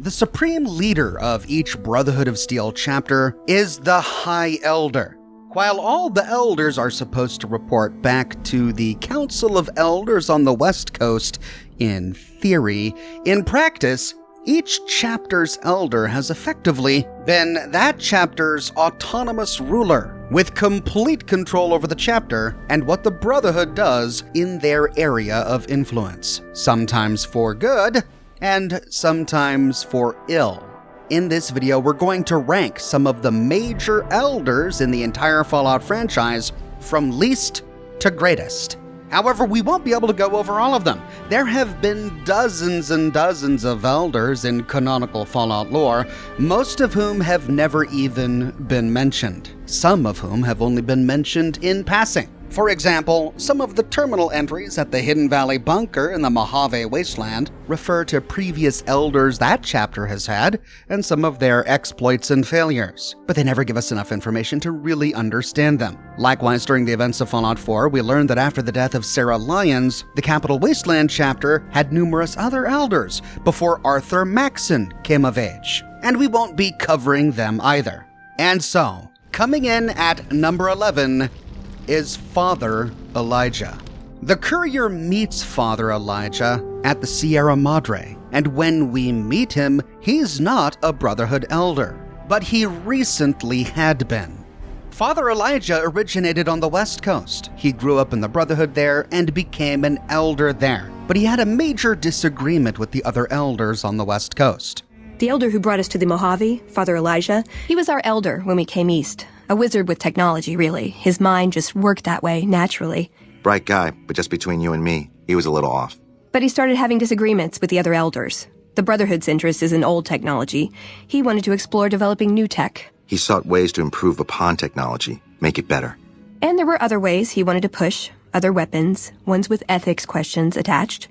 The supreme leader of each Brotherhood of Steel chapter is the High Elder. While all the elders are supposed to report back to the Council of Elders on the West Coast, in theory, in practice, each chapter's elder has effectively been that chapter's autonomous ruler, with complete control over the chapter and what the Brotherhood does in their area of influence, sometimes for good and sometimes for ill. In this video, we're going to rank some of the major elders in the entire Fallout franchise from least to greatest. However, we won't be able to go over all of them. There have been dozens and dozens of elders in canonical Fallout lore, most of whom have never even been mentioned. Some of whom have only been mentioned in passing. For example, some of the terminal entries at the Hidden Valley Bunker in the Mojave Wasteland refer to previous elders that chapter has had, and some of their exploits and failures, but they never give us enough information to really understand them. Likewise, during the events of Fallout 4, we learned that after the death of Sarah Lyons, the Capital Wasteland chapter had numerous other elders before Arthur Maxson came of age, and we won't be covering them either. And so, coming in at number 11, is Father Elijah. The courier meets Father Elijah at the Sierra Madre, and when we meet him, he's not a Brotherhood elder, but he recently had been. Father Elijah originated on the West Coast. He grew up in the Brotherhood there and became an elder there, but he had a major disagreement with the other elders on the West Coast. The elder who brought us to the Mojave, Father Elijah, he was our elder when we came east. A wizard with technology, really. His mind just worked that way, naturally. Bright guy, but just between you and me, he was a little off. But he started having disagreements with the other elders. The Brotherhood's interest is in old technology. He wanted to explore developing new tech. He sought ways to improve upon technology, make it better. And there were other ways he wanted to push, other weapons, ones with ethics questions attached.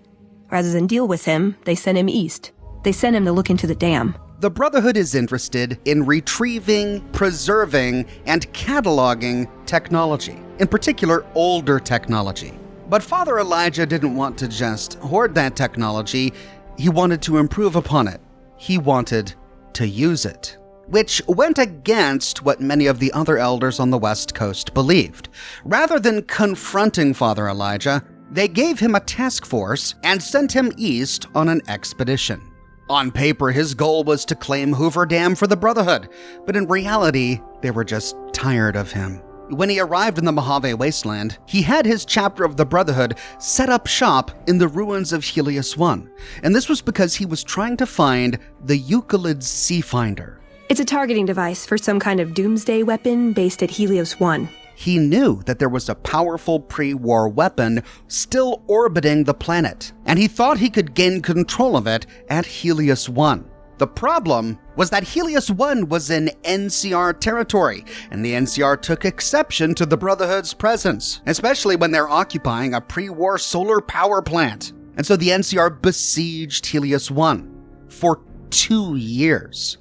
Rather than deal with him, they sent him east. They sent him to look into the dam. The Brotherhood is interested in retrieving, preserving, and cataloging technology, in particular older technology. But Father Elijah didn't want to just hoard that technology, he wanted to improve upon it. He wanted to use it, which went against what many of the other elders on the West Coast believed. Rather than confronting Father Elijah, they gave him a task force and sent him east on an expedition. On paper, his goal was to claim Hoover Dam for the Brotherhood, but in reality, they were just tired of him. When he arrived in the Mojave Wasteland, he had his chapter of the Brotherhood set up shop in the ruins of Helios 1, and this was because he was trying to find the Euclid's Seafinder. It's a targeting device for some kind of doomsday weapon based at Helios 1. He knew that there was a powerful pre-war weapon still orbiting the planet, and he thought he could gain control of it at Helios 1. The problem was that Helios 1 was in NCR territory, and the NCR took exception to the Brotherhood's presence, especially when they're occupying a pre-war solar power plant. And so the NCR besieged Helios 1 for 2 years.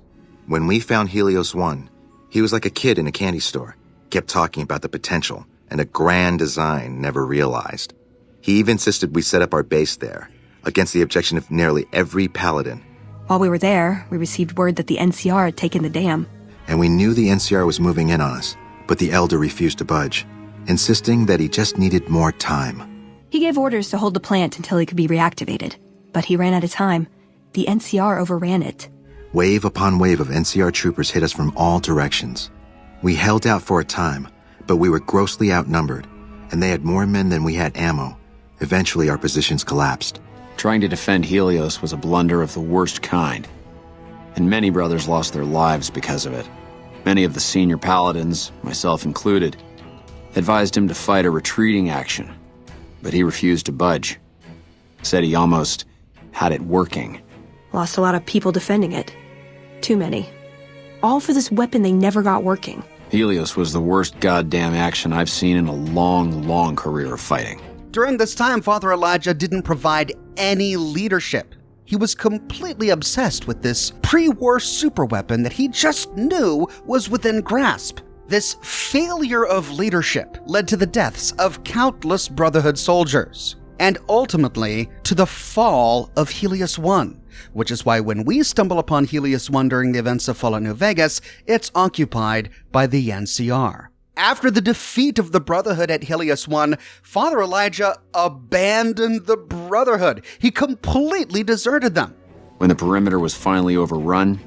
When we found Helios 1, he was like a kid in a candy store. Kept talking about the potential and a grand design never realized. He even insisted we set up our base there, against the objection of nearly every Paladin. While we were there, we received word that the NCR had taken the dam. And we knew the NCR was moving in on us, but the Elder refused to budge, insisting that he just needed more time. He gave orders to hold the plant until it could be reactivated, but he ran out of time. The NCR overran it. Wave upon wave of NCR troopers hit us from all directions. We held out for a time, but we were grossly outnumbered, and they had more men than we had ammo. Eventually, our positions collapsed. Trying to defend Helios was a blunder of the worst kind, and many brothers lost their lives because of it. Many of the senior paladins, myself included, advised him to fight a retreating action, but he refused to budge. Said he almost had it working. Lost a lot of people defending it. Too many. All for this weapon they never got working. Helios was the worst goddamn action I've seen in a long, long career of fighting. During this time, Father Elijah didn't provide any leadership. He was completely obsessed with this pre-war superweapon that he just knew was within grasp. This failure of leadership led to the deaths of countless Brotherhood soldiers, and ultimately to the fall of Helios 1, which is why when we stumble upon Helios 1 during the events of Fallout New Vegas, it's occupied by the NCR. After the defeat of the Brotherhood at Helios 1, Father Elijah abandoned the Brotherhood. He completely deserted them. When the perimeter was finally overrun,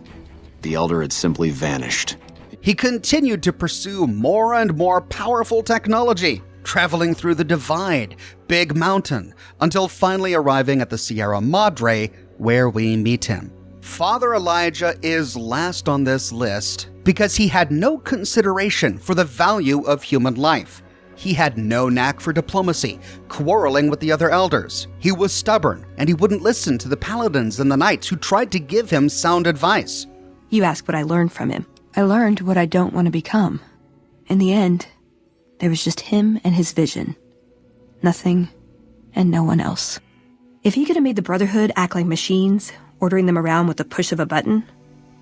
the Elder had simply vanished. He continued to pursue more and more powerful technology, traveling through the Divide, Big Mountain, until finally arriving at the Sierra Madre, where we meet him. Father Elijah is last on this list because he had no consideration for the value of human life. He had no knack for diplomacy, quarreling with the other elders. He was stubborn, and he wouldn't listen to the paladins and the knights who tried to give him sound advice. You ask what I learned from him. I learned what I don't want to become. In the end, there was just him and his vision. Nothing and no one else. If he could have made the Brotherhood act like machines, ordering them around with the push of a button,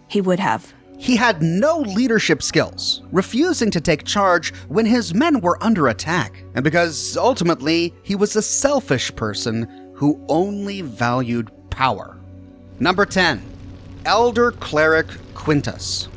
he would have. He had no leadership skills, refusing to take charge when his men were under attack, and because ultimately he was a selfish person who only valued power. Number 10. Elder Cleric Quintus.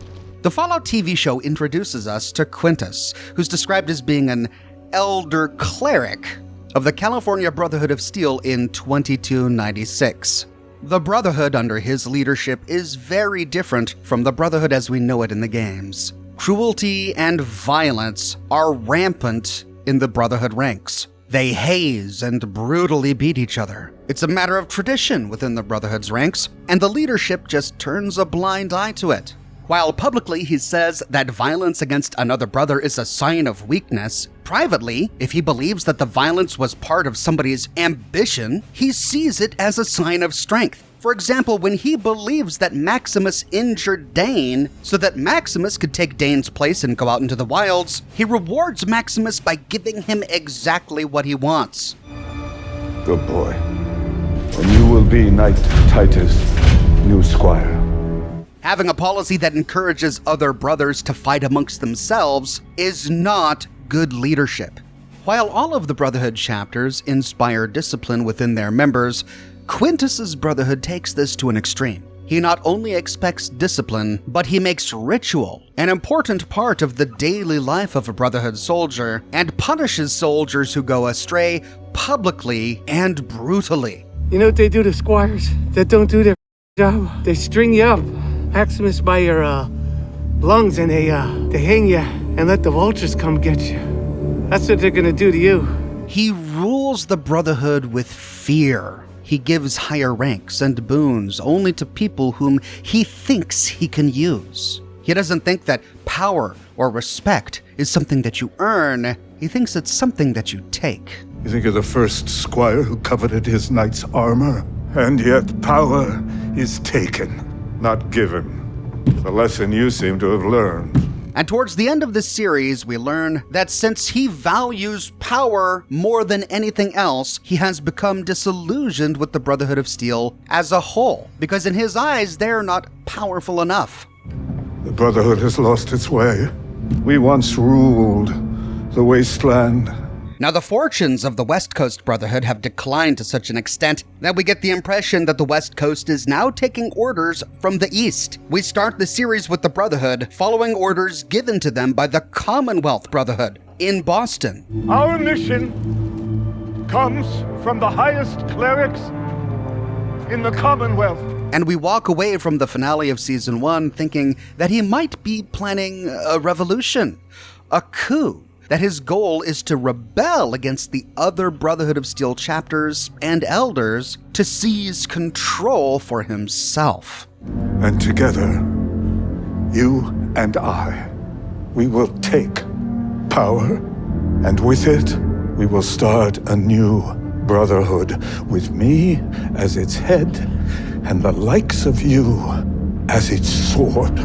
The Fallout TV show introduces us to Quintus, who's described as being an Elder Cleric of the California Brotherhood of Steel in 2296. The Brotherhood under his leadership is very different from the Brotherhood as we know it in the games. Cruelty and violence are rampant in the Brotherhood ranks. They haze and brutally beat each other. It's a matter of tradition within the Brotherhood's ranks, and the leadership just turns a blind eye to it. While publicly he says that violence against another brother is a sign of weakness, privately, if he believes that the violence was part of somebody's ambition, he sees it as a sign of strength. For example, when he believes that Maximus injured Dane so that Maximus could take Dane's place and go out into the wilds, he rewards Maximus by giving him exactly what he wants. Good boy. And you will be Knight Titus, new squire. Having a policy that encourages other brothers to fight amongst themselves is not good leadership. While all of the Brotherhood chapters inspire discipline within their members, Quintus's Brotherhood takes this to an extreme. He not only expects discipline, but he makes ritual an important part of the daily life of a Brotherhood soldier and punishes soldiers who go astray publicly and brutally. You know what they do to squires that don't do their job? They string you up, Maximus, by your lungs, and they hang you and let the vultures come get you. That's what they're gonna do to you. He rules the Brotherhood with fear. He gives higher ranks and boons only to people whom he thinks he can use. He doesn't think that power or respect is something that you earn. He thinks it's something that you take. You think you're the first squire who coveted his knight's armor? And yet power is taken, not given. The lesson you seem to have learned. And towards the end of this series, we learn that since he values power more than anything else, he has become disillusioned with the Brotherhood of Steel as a whole, because in his eyes, they're not powerful enough. The Brotherhood has lost its way. We once ruled the wasteland. Now, the fortunes of the West Coast Brotherhood have declined to such an extent that we get the impression that the West Coast is now taking orders from the East. We start the series with the Brotherhood following orders given to them by the Commonwealth Brotherhood in Boston. Our mission comes from the highest clerics in the Commonwealth. And we walk away from the finale of Season 1 thinking that he might be planning a revolution, a coup. That his goal is to rebel against the other Brotherhood of Steel chapters and elders to seize control for himself. And together, you and I, we will take power, and with it, we will start a new Brotherhood with me as its head and the likes of you as its sword.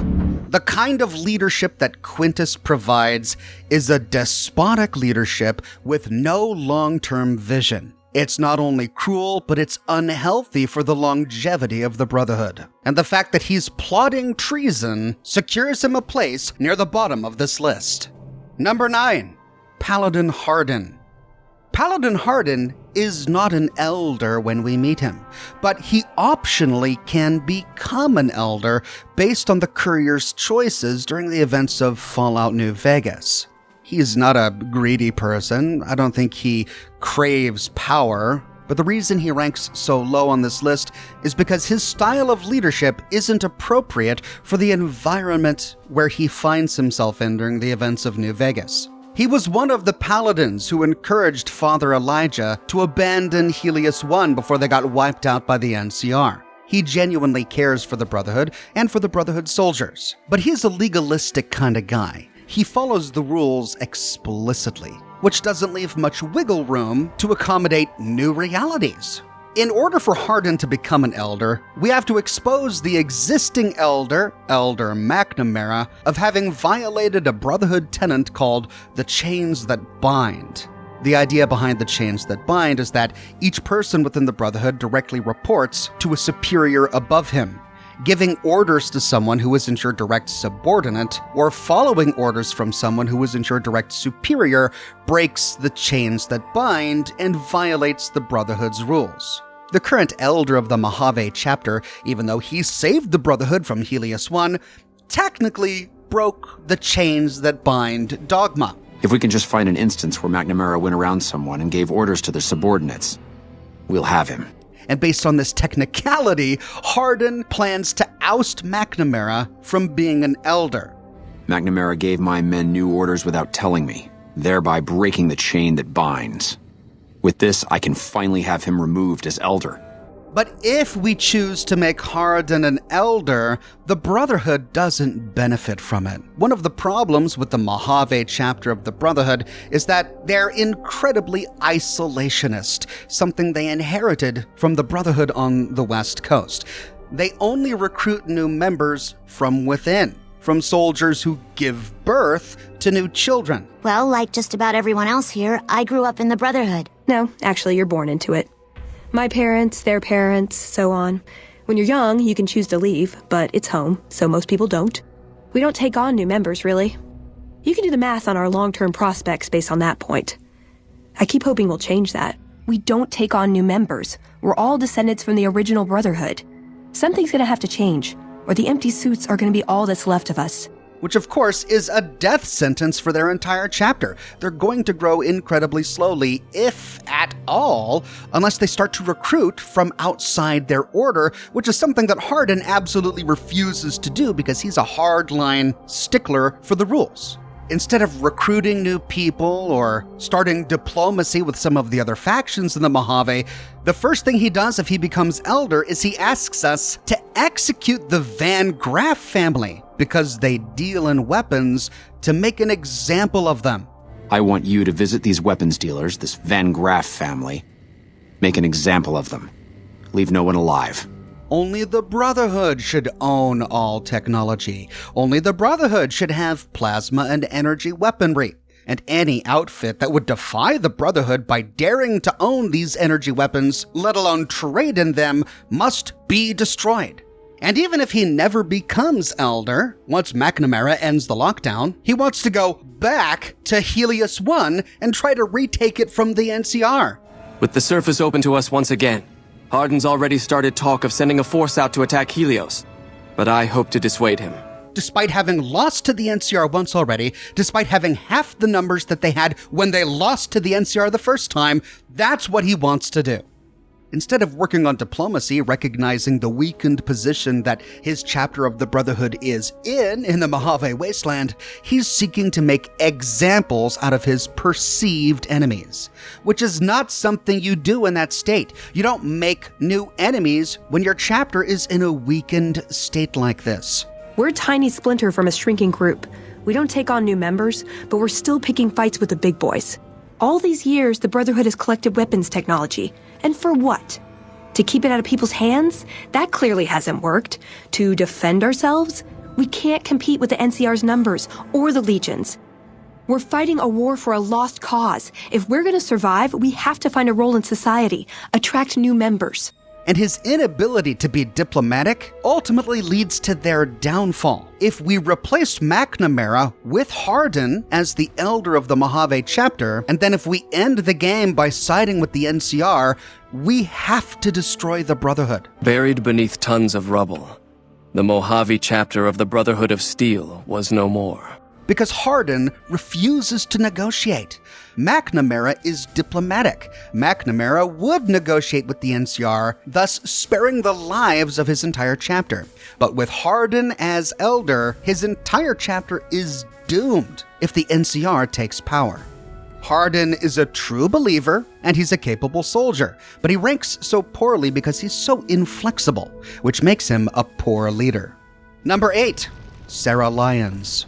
The kind of leadership that Quintus provides is a despotic leadership with no long-term vision. It's not only cruel, but it's unhealthy for the longevity of the Brotherhood. And the fact that he's plotting treason secures him a place near the bottom of this list. Number 9. Paladin Hardin. Paladin Hardin is not an elder when we meet him, but he optionally can become an elder based on the courier's choices during the events of Fallout New Vegas. He's not a greedy person. I don't think he craves power. But the reason he ranks so low on this list is because his style of leadership isn't appropriate for the environment where he finds himself in during the events of New Vegas. He was one of the paladins who encouraged Father Elijah to abandon Helios 1 before they got wiped out by the NCR. He genuinely cares for the Brotherhood and for the Brotherhood soldiers. But he's a legalistic kind of guy. He follows the rules explicitly, which doesn't leave much wiggle room to accommodate new realities. In order for Hardin to become an elder, we have to expose the existing elder, Elder McNamara, of having violated a Brotherhood tenet called the Chains That Bind. The idea behind the Chains That Bind is that each person within the Brotherhood directly reports to a superior above him. Giving orders to someone who isn't your direct subordinate, or following orders from someone who isn't your direct superior, breaks the chains that bind and violates the Brotherhood's rules. The current elder of the Mojave chapter, even though he saved the Brotherhood from Helios 1, technically broke the chains that bind dogma. If we can just find an instance where McNamara went around someone and gave orders to their subordinates, we'll have him. And based on this technicality, Hardin plans to oust McNamara from being an elder. McNamara gave my men new orders without telling me, thereby breaking the chain that binds. With this, I can finally have him removed as elder. But if we choose to make Hardin an elder, the Brotherhood doesn't benefit from it. One of the problems with the Mojave chapter of the Brotherhood is that they're incredibly isolationist, something they inherited from the Brotherhood on the West Coast. They only recruit new members from within, from soldiers who give birth to new children. Well, like just about everyone else here, I grew up in the Brotherhood. No, actually, you're born into it. My parents, their parents, so on. When you're young, you can choose to leave, but it's home, so most people don't. We don't take on new members, really. You can do the math on our long-term prospects based on that point. I keep hoping we'll change that. We don't take on new members. We're all descendants from the original Brotherhood. Something's gonna have to change, or the empty suits are gonna be all that's left of us. Which of course is a death sentence for their entire chapter. They're going to grow incredibly slowly, if at all, unless they start to recruit from outside their order, which is something that Hardin absolutely refuses to do because he's a hardline stickler for the rules. Instead of recruiting new people or starting diplomacy with some of the other factions in the Mojave, the first thing he does if he becomes elder is he asks us to execute the Van Graff family because they deal in weapons, to make an example of them. I want you to visit these weapons dealers, this Van Graff family. Make an example of them. Leave no one alive. Only the Brotherhood should own all technology. Only the Brotherhood should have plasma and energy weaponry. And any outfit that would defy the Brotherhood by daring to own these energy weapons, let alone trade in them, must be destroyed. And even if he never becomes elder, once McNamara ends the lockdown, he wants to go back to Helios 1 and try to retake it from the NCR. With the surface open to us once again, Hardin's already started talk of sending a force out to attack Helios, but I hope to dissuade him. Despite having lost to the NCR once already, despite having half the numbers that they had when they lost to the NCR the first time, that's what he wants to do. Instead of working on diplomacy, recognizing the weakened position that his chapter of the Brotherhood is in the Mojave wasteland, he's seeking to make examples out of his perceived enemies, which is not something you do in that state. You don't make new enemies when your chapter is in a weakened state like this. We're a tiny splinter from a shrinking group. We don't take on new members, but we're still picking fights with the big boys. All these years, the Brotherhood has collected weapons technology. And for what? To keep it out of people's hands? That clearly hasn't worked. To defend ourselves? We can't compete with the NCR's numbers or the Legions. We're fighting a war for a lost cause. If we're gonna survive, we have to find a role in society, attract new members. and his inability to be diplomatic ultimately leads to their downfall. If we replace McNamara with Hardin as the Elder of the Mojave chapter, and then if we end the game by siding with the NCR, we have to destroy the Brotherhood. Buried beneath tons of rubble, the Mojave chapter of the Brotherhood of Steel was no more. Because Hardin refuses to negotiate. McNamara is diplomatic. McNamara would negotiate with the NCR, thus sparing the lives of his entire chapter. But with Hardin as elder, his entire chapter is doomed if the NCR takes power. Hardin is a true believer, and he's a capable soldier, but he ranks so poorly because he's so inflexible, which makes him a poor leader. Number 8, Sarah Lyons.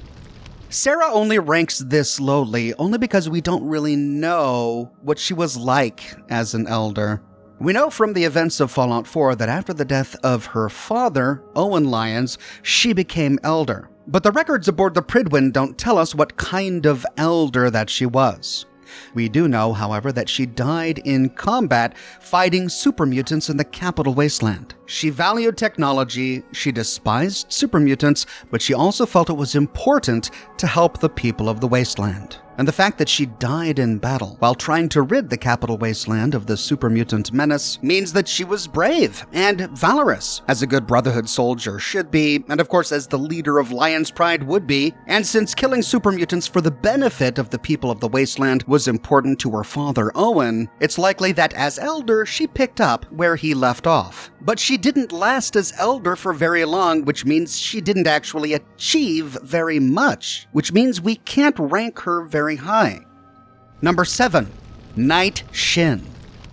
Sarah only ranks this lowly only because we don't really know what she was like as an elder. We know from the events of Fallout 4 that after the death of her father, Owen Lyons, she became elder. But the records aboard the Pridwin don't tell us what kind of elder that she was. We do know, however, that she died in combat fighting super mutants in the capital wasteland. She valued technology, she despised super mutants, but she also felt it was important to help the people of the wasteland. And the fact that she died in battle while trying to rid the capital wasteland of the super mutant menace means that she was brave and valorous, as a good Brotherhood soldier should be, and of course as the leader of Lion's Pride would be. And since killing super mutants for the benefit of the people of the wasteland was important to her father Owen, it's likely that as elder she picked up where he left off. But she didn't last as elder for very long, which means she didn't actually achieve very much, which means we can't rank her very high. Number 7, Knight Shin.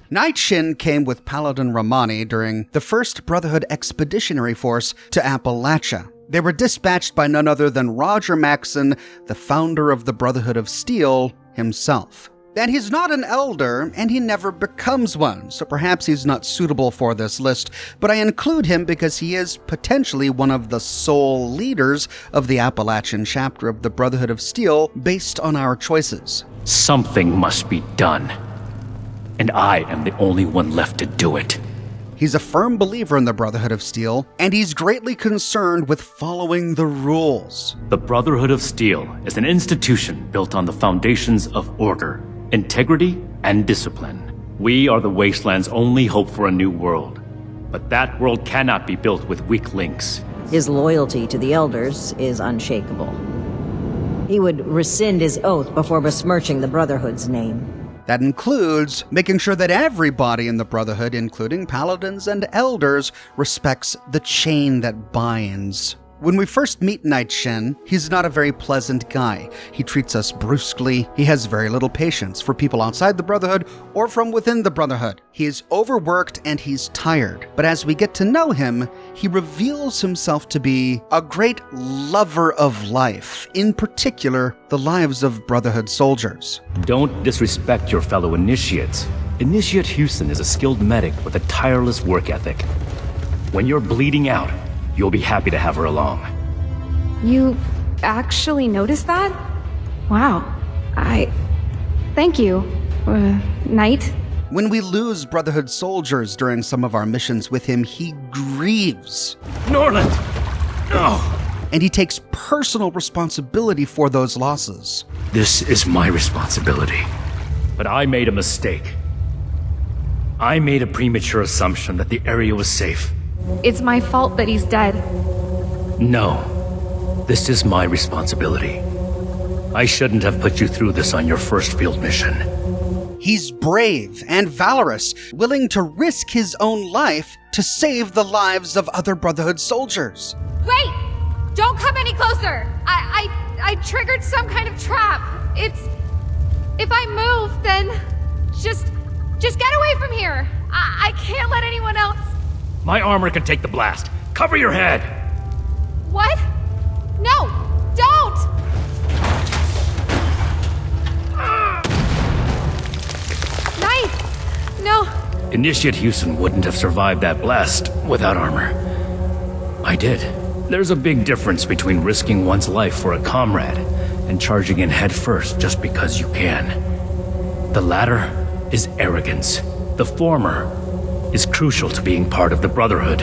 Knight Shin came with Paladin Ramani during the first Brotherhood expeditionary force to Appalachia. They were dispatched by none other than Roger Maxson, the founder of the Brotherhood of Steel himself. And he's not an elder, and he never becomes one, so perhaps he's not suitable for this list, but I include him because he is potentially one of the sole leaders of the Appalachian chapter of the Brotherhood of Steel based on our choices. Something must be done, and I am the only one left to do it. He's a firm believer in the Brotherhood of Steel, and he's greatly concerned with following the rules. The Brotherhood of Steel is an institution built on the foundations of order, integrity, and discipline. We are the Wasteland's only hope for a new world. But that world cannot be built with weak links. His loyalty to the Elders is unshakable. He would rescind his oath before besmirching the Brotherhood's name. That includes making sure that everybody in the Brotherhood, including Paladins and Elders, respects the chain that binds. When we first meet Knight Shin, he's not a very pleasant guy. He treats us brusquely. He has very little patience for people outside the Brotherhood or from within the Brotherhood. He is overworked and he's tired. But as we get to know him, he reveals himself to be a great lover of life, in particular, the lives of Brotherhood soldiers. Don't disrespect your fellow initiates. Initiate Houston is a skilled medic with a tireless work ethic. When you're bleeding out, you'll be happy to have her along. You actually noticed that? Wow. Thank you, Knight. When we lose Brotherhood soldiers during some of our missions with him, he grieves. Norland! No! And he takes personal responsibility for those losses. This is my responsibility. But I made a mistake. I made a premature assumption that the area was safe. It's my fault that he's dead. No. This is my responsibility. I shouldn't have put you through this on your first field mission. He's brave and valorous, willing to risk his own life to save the lives of other Brotherhood soldiers. Wait! Don't come any closer! I triggered some kind of trap. If I move, then just get away from here. I can't let anyone else. My armor can take the blast. Cover your head! What? No! Don't! Knife! No. Initiate Houston wouldn't have survived that blast without armor. I did. There's a big difference between risking one's life for a comrade and charging in head first just because you can. The latter is arrogance. The former is crucial to being part of the Brotherhood.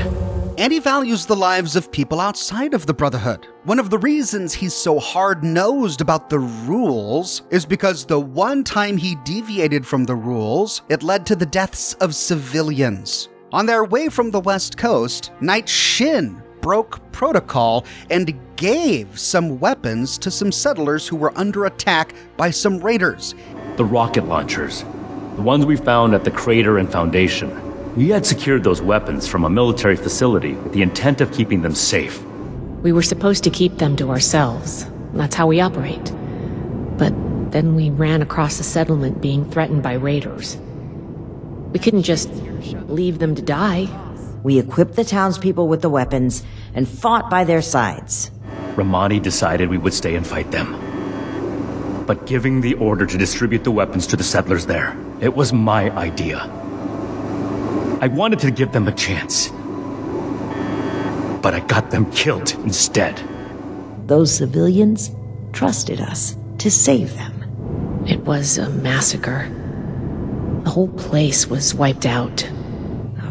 And he values the lives of people outside of the Brotherhood. One of the reasons he's so hard-nosed about the rules is because the one time he deviated from the rules, it led to the deaths of civilians. On their way from the West Coast, Knight Shin broke protocol and gave some weapons to some settlers who were under attack by some raiders. The rocket launchers, the ones we found at the crater and foundation. We had secured those weapons from a military facility with the intent of keeping them safe. We were supposed to keep them to ourselves. That's how we operate. But then we ran across a settlement being threatened by raiders. We couldn't just leave them to die. We equipped the townspeople with the weapons and fought by their sides. Ramani decided we would stay and fight them. But giving the order to distribute the weapons to the settlers there, it was my idea. I wanted to give them a chance. But I got them killed instead. Those civilians trusted us to save them. It was a massacre. The whole place was wiped out.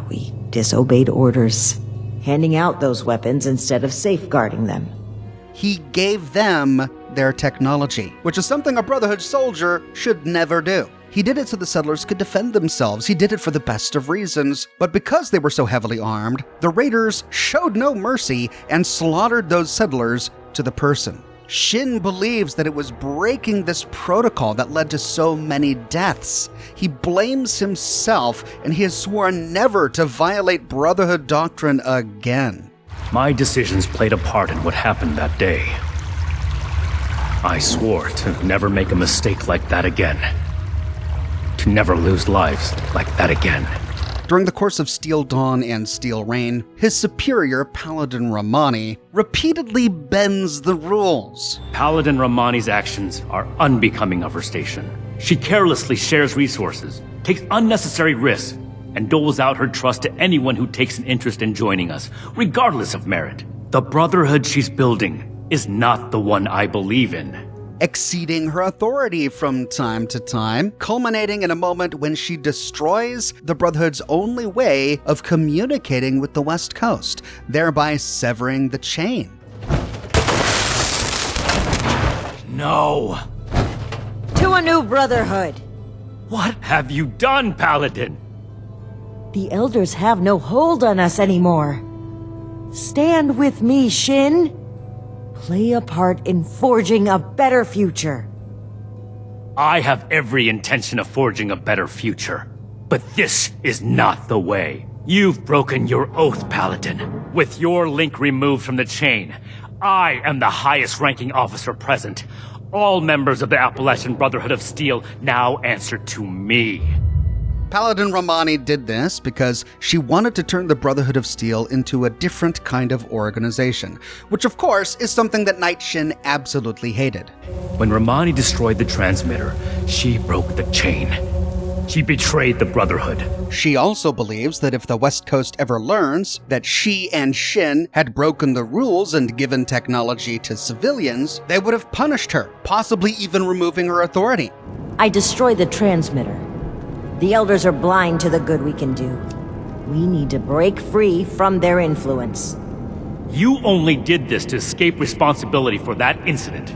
We disobeyed orders, handing out those weapons instead of safeguarding them. He gave them their technology, which is something a Brotherhood soldier should never do. He did it so the settlers could defend themselves. He did it for the best of reasons. But because they were so heavily armed, the raiders showed no mercy and slaughtered those settlers to the person. Shin believes that it was breaking this protocol that led to so many deaths. He blames himself, and he has sworn never to violate Brotherhood doctrine again. My decisions played a part in what happened that day. I swore to never make a mistake like that again. To never lose lives like that again. During the course of Steel Dawn and Steel Rain, his superior, Paladin Ramani, repeatedly bends the rules. Paladin Ramani's actions are unbecoming of her station. She carelessly shares resources, takes unnecessary risks, and doles out her trust to anyone who takes an interest in joining us, regardless of merit. The Brotherhood she's building is not the one I believe in. Exceeding her authority from time to time, culminating in a moment when she destroys the Brotherhood's only way of communicating with the West Coast, thereby severing the chain. No! To a new Brotherhood! What have you done, Paladin? The Elders have no hold on us anymore. Stand with me, Shin. Play a part in forging a better future. I have every intention of forging a better future. But this is not the way. You've broken your oath, Paladin. With your link removed from the chain, I am the highest-ranking officer present. All members of the Appalachian Brotherhood of Steel now answer to me. Paladin Ramani did this because she wanted to turn the Brotherhood of Steel into a different kind of organization, which of course is something that Knight Shin absolutely hated. When Ramani destroyed the transmitter, she broke the chain. She betrayed the Brotherhood. She also believes that if the West Coast ever learns that she and Shin had broken the rules and given technology to civilians, they would have punished her, possibly even removing her authority. I destroyed the transmitter. The Elders are blind to the good we can do. We need to break free from their influence. You only did this to escape responsibility for that incident.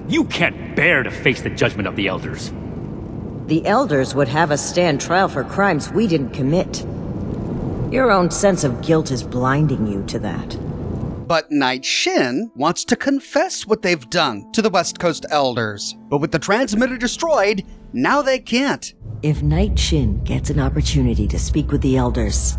You can't bear to face the judgment of the Elders. The Elders would have us stand trial for crimes we didn't commit. Your own sense of guilt is blinding you to that. But Knight Shin wants to confess what they've done to the West Coast Elders. But with the transmitter destroyed, now they can't. If Knight Shin gets an opportunity to speak with the Elders,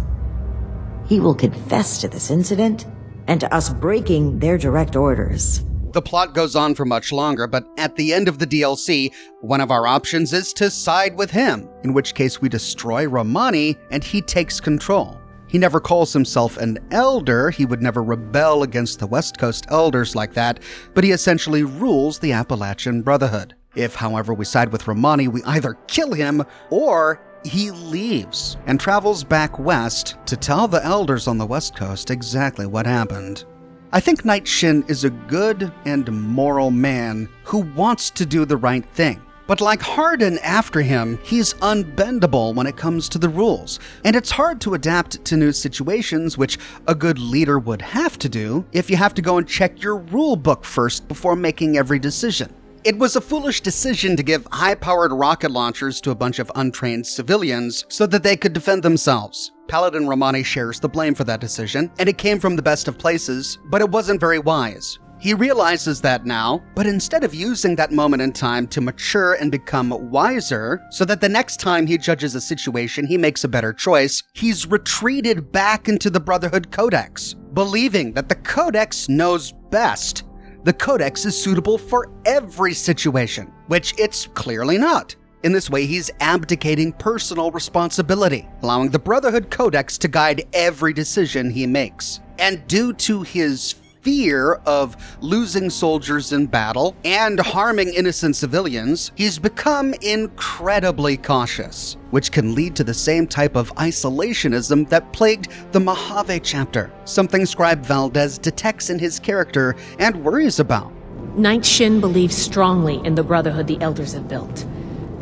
he will confess to this incident and to us breaking their direct orders. The plot goes on for much longer, but at the end of the DLC, one of our options is to side with him, in which case we destroy Ramani and he takes control. He never calls himself an elder, he would never rebel against the West Coast Elders like that, but he essentially rules the Appalachian Brotherhood. If, however, we side with Ramani, we either kill him or he leaves and travels back west to tell the Elders on the West Coast exactly what happened. I think Knight Shin is a good and moral man who wants to do the right thing. But like Hardin after him, he's unbendable when it comes to the rules, and it's hard to adapt to new situations, which a good leader would have to do if you have to go and check your rule book first before making every decision. It was a foolish decision to give high-powered rocket launchers to a bunch of untrained civilians so that they could defend themselves. Paladin Ramani shares the blame for that decision, and it came from the best of places, but it wasn't very wise. He realizes that now, but instead of using that moment in time to mature and become wiser so that the next time he judges a situation he makes a better choice, he's retreated back into the Brotherhood Codex, believing that the Codex knows best. The Codex is suitable for every situation, which it's clearly not. In this way, he's abdicating personal responsibility, allowing the Brotherhood Codex to guide every decision he makes. And due to his fear of losing soldiers in battle and harming innocent civilians, he's become incredibly cautious, which can lead to the same type of isolationism that plagued the Mojave chapter, something Scribe Valdez detects in his character and worries about. Knight Shin believes strongly in the Brotherhood the Elders have built,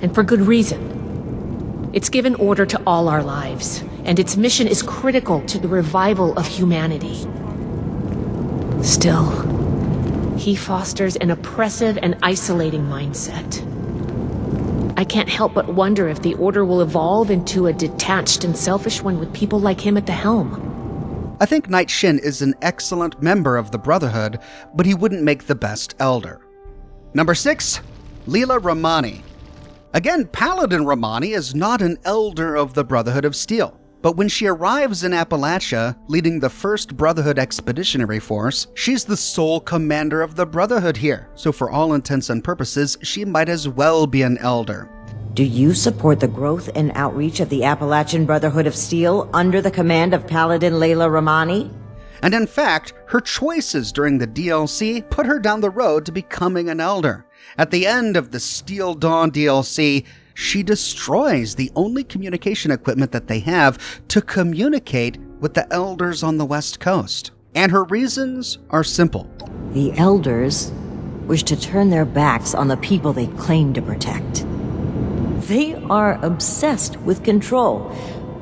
and for good reason. It's given order to all our lives, and its mission is critical to the revival of humanity. Still, he fosters an oppressive and isolating mindset. I can't help but wonder if the Order will evolve into a detached and selfish one with people like him at the helm. I think Knight Shin is an excellent member of the Brotherhood, but he wouldn't make the best elder. Number 6, Leela Ramani. Again, Paladin Ramani is not an elder of the Brotherhood of Steel. But when she arrives in Appalachia, leading the 1st Brotherhood Expeditionary Force, she's the sole commander of the Brotherhood here. So for all intents and purposes, she might as well be an elder. Do you support the growth and outreach of the Appalachian Brotherhood of Steel under the command of Paladin Leela Ramani? And in fact, her choices during the DLC put her down the road to becoming an elder. At the end of the Steel Dawn DLC, she destroys the only communication equipment that they have to communicate with the elders on the West Coast. And her reasons are simple. The elders wish to turn their backs on the people they claim to protect. They are obsessed with control,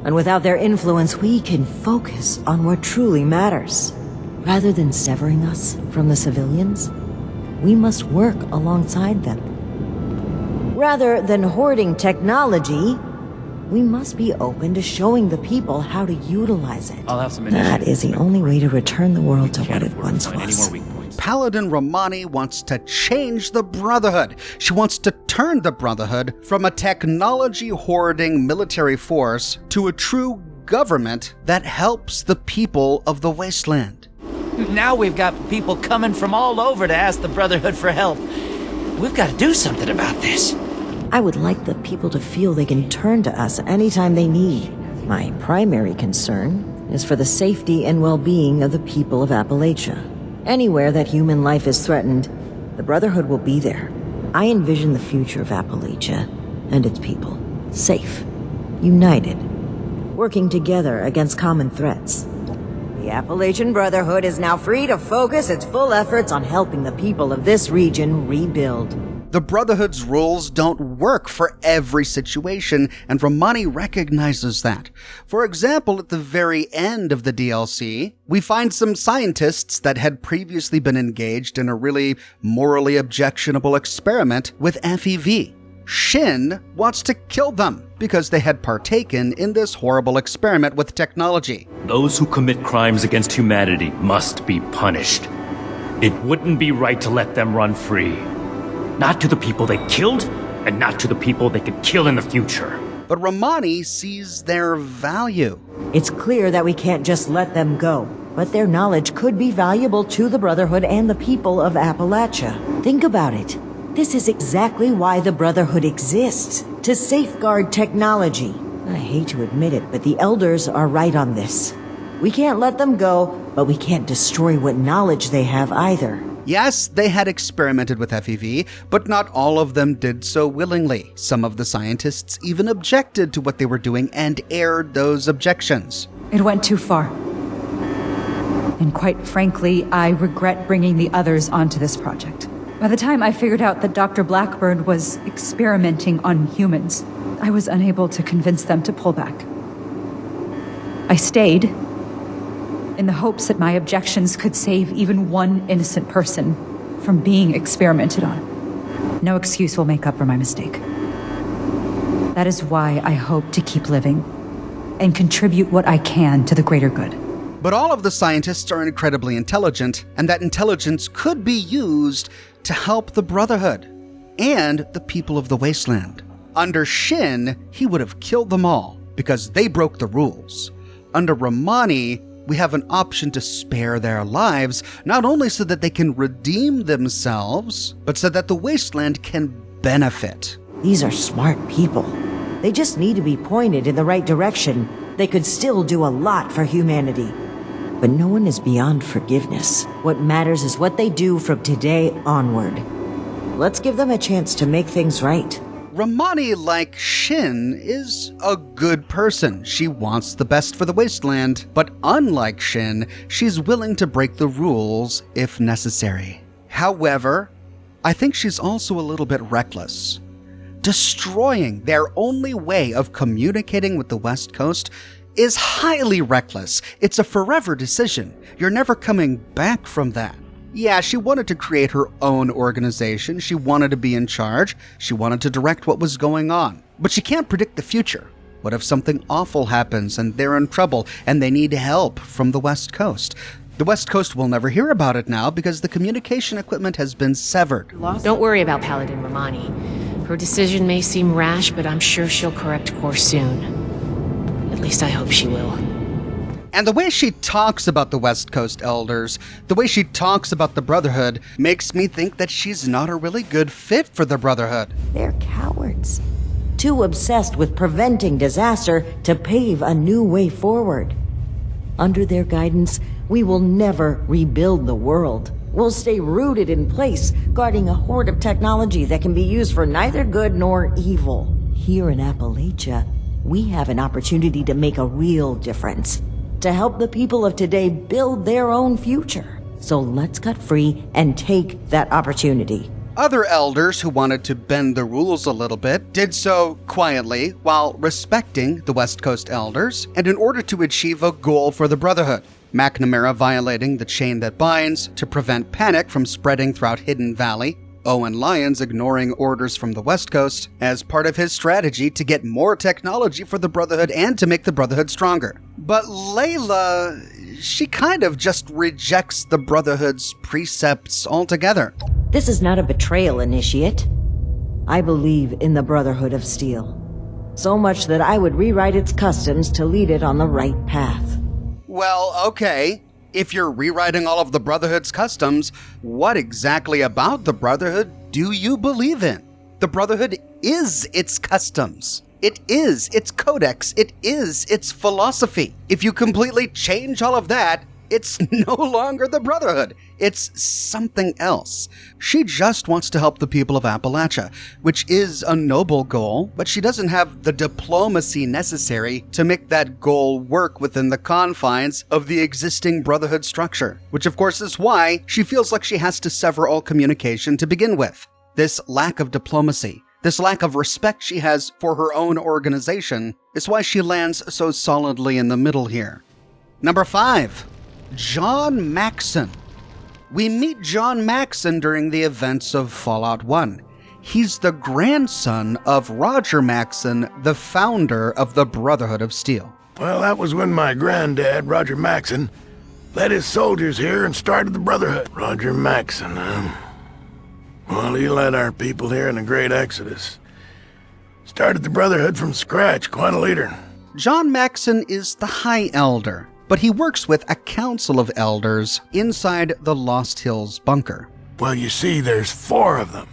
and without their influence, we can focus on what truly matters. Rather than severing us from the civilians, we must work alongside them. Rather than hoarding technology, we must be open to showing the people how to utilize it. I'll have some That is the only way to return the world to what it once was. Paladin Ramani wants to change the Brotherhood. She wants to turn the Brotherhood from a technology-hoarding military force to a true government that helps the people of the wasteland. Now we've got people coming from all over to ask the Brotherhood for help. We've got to do something about this. I would like the people to feel they can turn to us anytime they need. My primary concern is for the safety and well-being of the people of Appalachia. Anywhere that human life is threatened, the Brotherhood will be there. I envision the future of Appalachia and its people. Safe, united, working together against common threats. The Appalachian Brotherhood is now free to focus its full efforts on helping the people of this region rebuild. The Brotherhood's rules don't work for every situation, and Ramani recognizes that. For example, at the very end of the DLC, we find some scientists that had previously been engaged in a really morally objectionable experiment with FEV. Shin wants to kill them because they had partaken in this horrible experiment with technology. Those who commit crimes against humanity must be punished. It wouldn't be right to let them run free. Not to the people they killed, and not to the people they could kill in the future. But Ramani sees their value. It's clear that we can't just let them go, but their knowledge could be valuable to the Brotherhood and the people of Appalachia. Think about it. This is exactly why the Brotherhood exists, to safeguard technology. I hate to admit it, but the Elders are right on this. We can't let them go, but we can't destroy what knowledge they have either. Yes, they had experimented with FEV, but not all of them did so willingly. Some of the scientists even objected to what they were doing and aired those objections. It went too far. And quite frankly, I regret bringing the others onto this project. By the time I figured out that Dr. Blackbird was experimenting on humans, I was unable to convince them to pull back. I stayed in the hopes that my objections could save even one innocent person from being experimented on. No excuse will make up for my mistake. That is why I hope to keep living and contribute what I can to the greater good. But all of the scientists are incredibly intelligent, and that intelligence could be used to help the Brotherhood and the people of the wasteland. Under Shin, he would have killed them all because they broke the rules. Under Ramani, we have an option to spare their lives, not only so that they can redeem themselves, but so that the wasteland can benefit. These are smart people. They just need to be pointed in the right direction. They could still do a lot for humanity. But no one is beyond forgiveness. What matters is what they do from today onward. Let's give them a chance to make things right. Ramani, like Shin, is a good person. She wants the best for the wasteland, but unlike Shin, she's willing to break the rules if necessary. However, I think she's also a little bit reckless. Destroying their only way of communicating with the West Coast is highly reckless. It's a forever decision. You're never coming back from that. Yeah, she wanted to create her own organization. She wanted to be in charge. She wanted to direct what was going on. But she can't predict the future. What if something awful happens and they're in trouble and they need help from the West Coast? The West Coast will never hear about it now because the communication equipment has been severed. Don't worry about Paladin Ramani. Her decision may seem rash, but I'm sure she'll correct course soon. At least I hope she will. And the way she talks about the West Coast Elders, the way she talks about the Brotherhood, makes me think that she's not a really good fit for the Brotherhood. They're cowards. Too obsessed with preventing disaster to pave a new way forward. Under their guidance, we will never rebuild the world. We'll stay rooted in place, guarding a hoard of technology that can be used for neither good nor evil. Here in Appalachia, we have an opportunity to make a real difference, to help the people of today build their own future. So let's cut free and take that opportunity. Other elders who wanted to bend the rules a little bit did so quietly while respecting the West Coast Elders and in order to achieve a goal for the Brotherhood. McNamara violating the chain that binds to prevent panic from spreading throughout Hidden Valley. Owen Lyons ignoring orders from the West Coast as part of his strategy to get more technology for the Brotherhood and to make the Brotherhood stronger. But Layla, she kind of just rejects the Brotherhood's precepts altogether. This is not a betrayal, Initiate. I believe in the Brotherhood of Steel. So much that I would rewrite its customs to lead it on the right path. Well, okay. If you're rewriting all of the Brotherhood's customs, what exactly about the Brotherhood do you believe in? The Brotherhood is its customs. It is its codex. It is its philosophy. If you completely change all of that, it's no longer the Brotherhood. It's something else. She just wants to help the people of Appalachia, which is a noble goal, but she doesn't have the diplomacy necessary to make that goal work within the confines of the existing Brotherhood structure, which of course is why she feels like she has to sever all communication to begin with. This lack of diplomacy, this lack of respect she has for her own organization, is why she lands so solidly in the middle here. Number 5. John Maxson. We meet John Maxson during the events of Fallout 1. He's the grandson of Roger Maxson, the founder of the Brotherhood of Steel. Well, that was when my granddad, Roger Maxson, led his soldiers here and started the Brotherhood. Roger Maxson, well, he led our people here in the Great Exodus. Started the Brotherhood from scratch, quite a leader. John Maxson is the High Elder, but he works with a council of elders inside the Lost Hills bunker. Well, you see, there's 4 of them,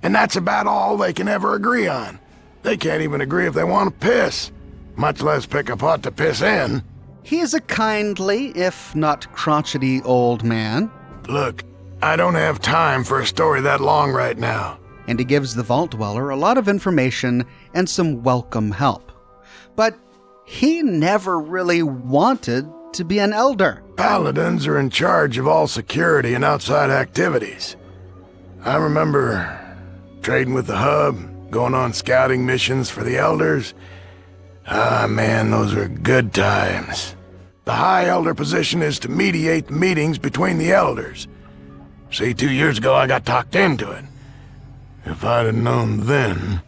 and that's about all they can ever agree on. They can't even agree if they want to piss, much less pick a pot to piss in. He is a kindly, if not crotchety, old man. Look, I don't have time for a story that long right now. And he gives the Vault Dweller a lot of information and some welcome help. But he never really wanted to be an elder. Paladins are in charge of all security and outside activities. I remember trading with the Hub, going on scouting missions for the Elders. Ah, man, those were good times. The High Elder position is to mediate the meetings between the Elders. See, 2 years ago I got talked into it. If I'd have known then...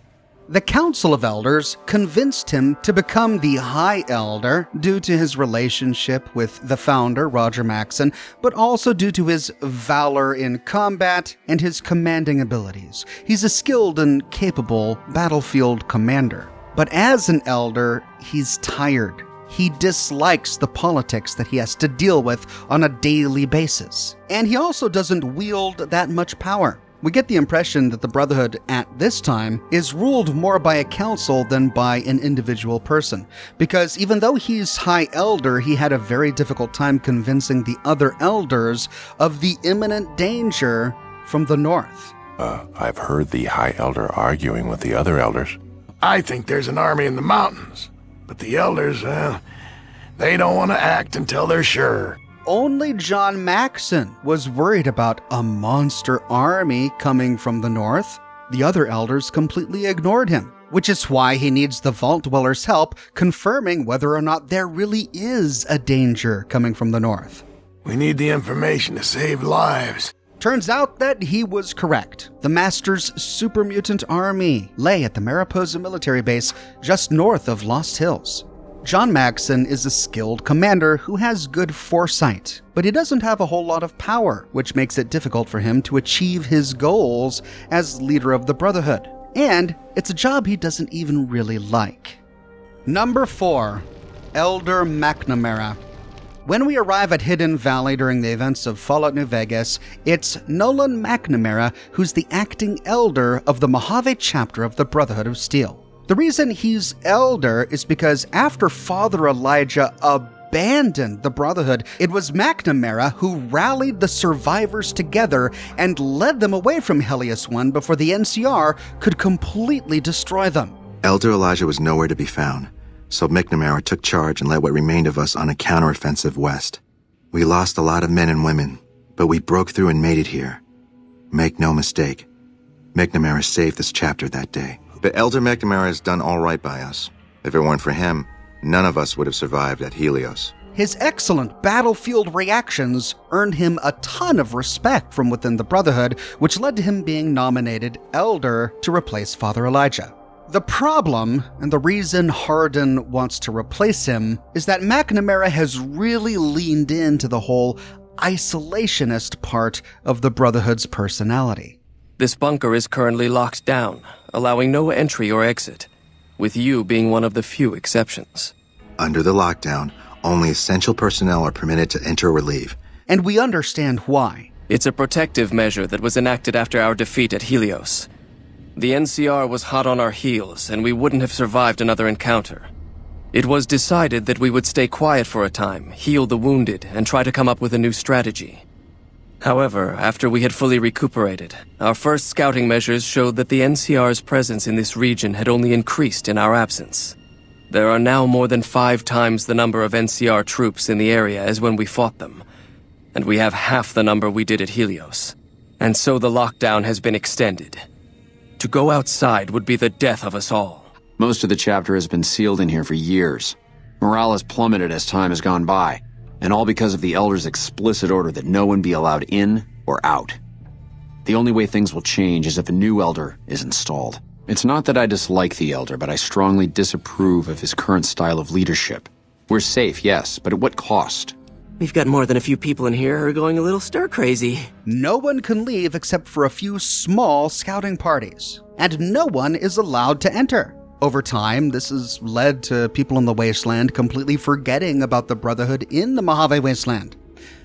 The Council of Elders convinced him to become the High Elder due to his relationship with the founder, Roger Maxon, but also due to his valor in combat and his commanding abilities. He's a skilled and capable battlefield commander. But as an Elder, he's tired. He dislikes the politics that he has to deal with on a daily basis. And he also doesn't wield that much power. We get the impression that the Brotherhood at this time is ruled more by a council than by an individual person, because even though he's High Elder, he had a very difficult time convincing the other Elders of the imminent danger from the north. I've heard the High Elder arguing with the other Elders. I think there's an army in the mountains, but the Elders, they don't want to act until they're sure. Only John Maxson was worried about a monster army coming from the north. The other Elders completely ignored him, which is why he needs the Vault Dweller's help confirming whether or not there really is a danger coming from the north. We need the information to save lives. Turns out that he was correct. The Master's super mutant army lay at the Mariposa military base just north of Lost Hills. John Maxson is a skilled commander who has good foresight, but he doesn't have a whole lot of power, which makes it difficult for him to achieve his goals as leader of the Brotherhood. And it's a job he doesn't even really like. Number 4, Elder McNamara. When we arrive at Hidden Valley during the events of Fallout New Vegas, it's Nolan McNamara who's the acting elder of the Mojave chapter of the Brotherhood of Steel. The reason he's elder is because after Father Elijah abandoned the Brotherhood, it was McNamara who rallied the survivors together and led them away from Helios 1 before the NCR could completely destroy them. Elder Elijah was nowhere to be found, so McNamara took charge and led what remained of us on a counteroffensive west. We lost a lot of men and women, but we broke through and made it here. Make no mistake, McNamara saved this chapter that day. But Elder McNamara has done all right by us. If it weren't for him, none of us would have survived at Helios. His excellent battlefield reactions earned him a ton of respect from within the Brotherhood, which led to him being nominated Elder to replace Father Elijah. The problem, and the reason Hardin wants to replace him, is that McNamara has really leaned into the whole isolationist part of the Brotherhood's personality. This bunker is currently locked down, allowing no entry or exit, with you being one of the few exceptions. Under the lockdown, only essential personnel are permitted to enter or leave. And we understand why. It's a protective measure that was enacted after our defeat at Helios. The NCR was hot on our heels, and we wouldn't have survived another encounter. It was decided that we would stay quiet for a time, heal the wounded, and try to come up with a new strategy. However, after we had fully recuperated, our first scouting measures showed that the NCR's presence in this region had only increased in our absence. There are now more than 5 times the number of NCR troops in the area as when we fought them, and we have half the number we did at Helios. And so the lockdown has been extended. To go outside would be the death of us all. Most of the chapter has been sealed in here for years. Morale has plummeted as time has gone by, and all because of the Elder's explicit order that no one be allowed in or out. The only way things will change is if a new Elder is installed. It's not that I dislike the Elder, but I strongly disapprove of his current style of leadership. We're safe, yes, but at what cost? We've got more than a few people in here who are going a little stir-crazy. No one can leave except for a few small scouting parties, and no one is allowed to enter. Over time, this has led to people in the wasteland completely forgetting about the Brotherhood in the Mojave wasteland.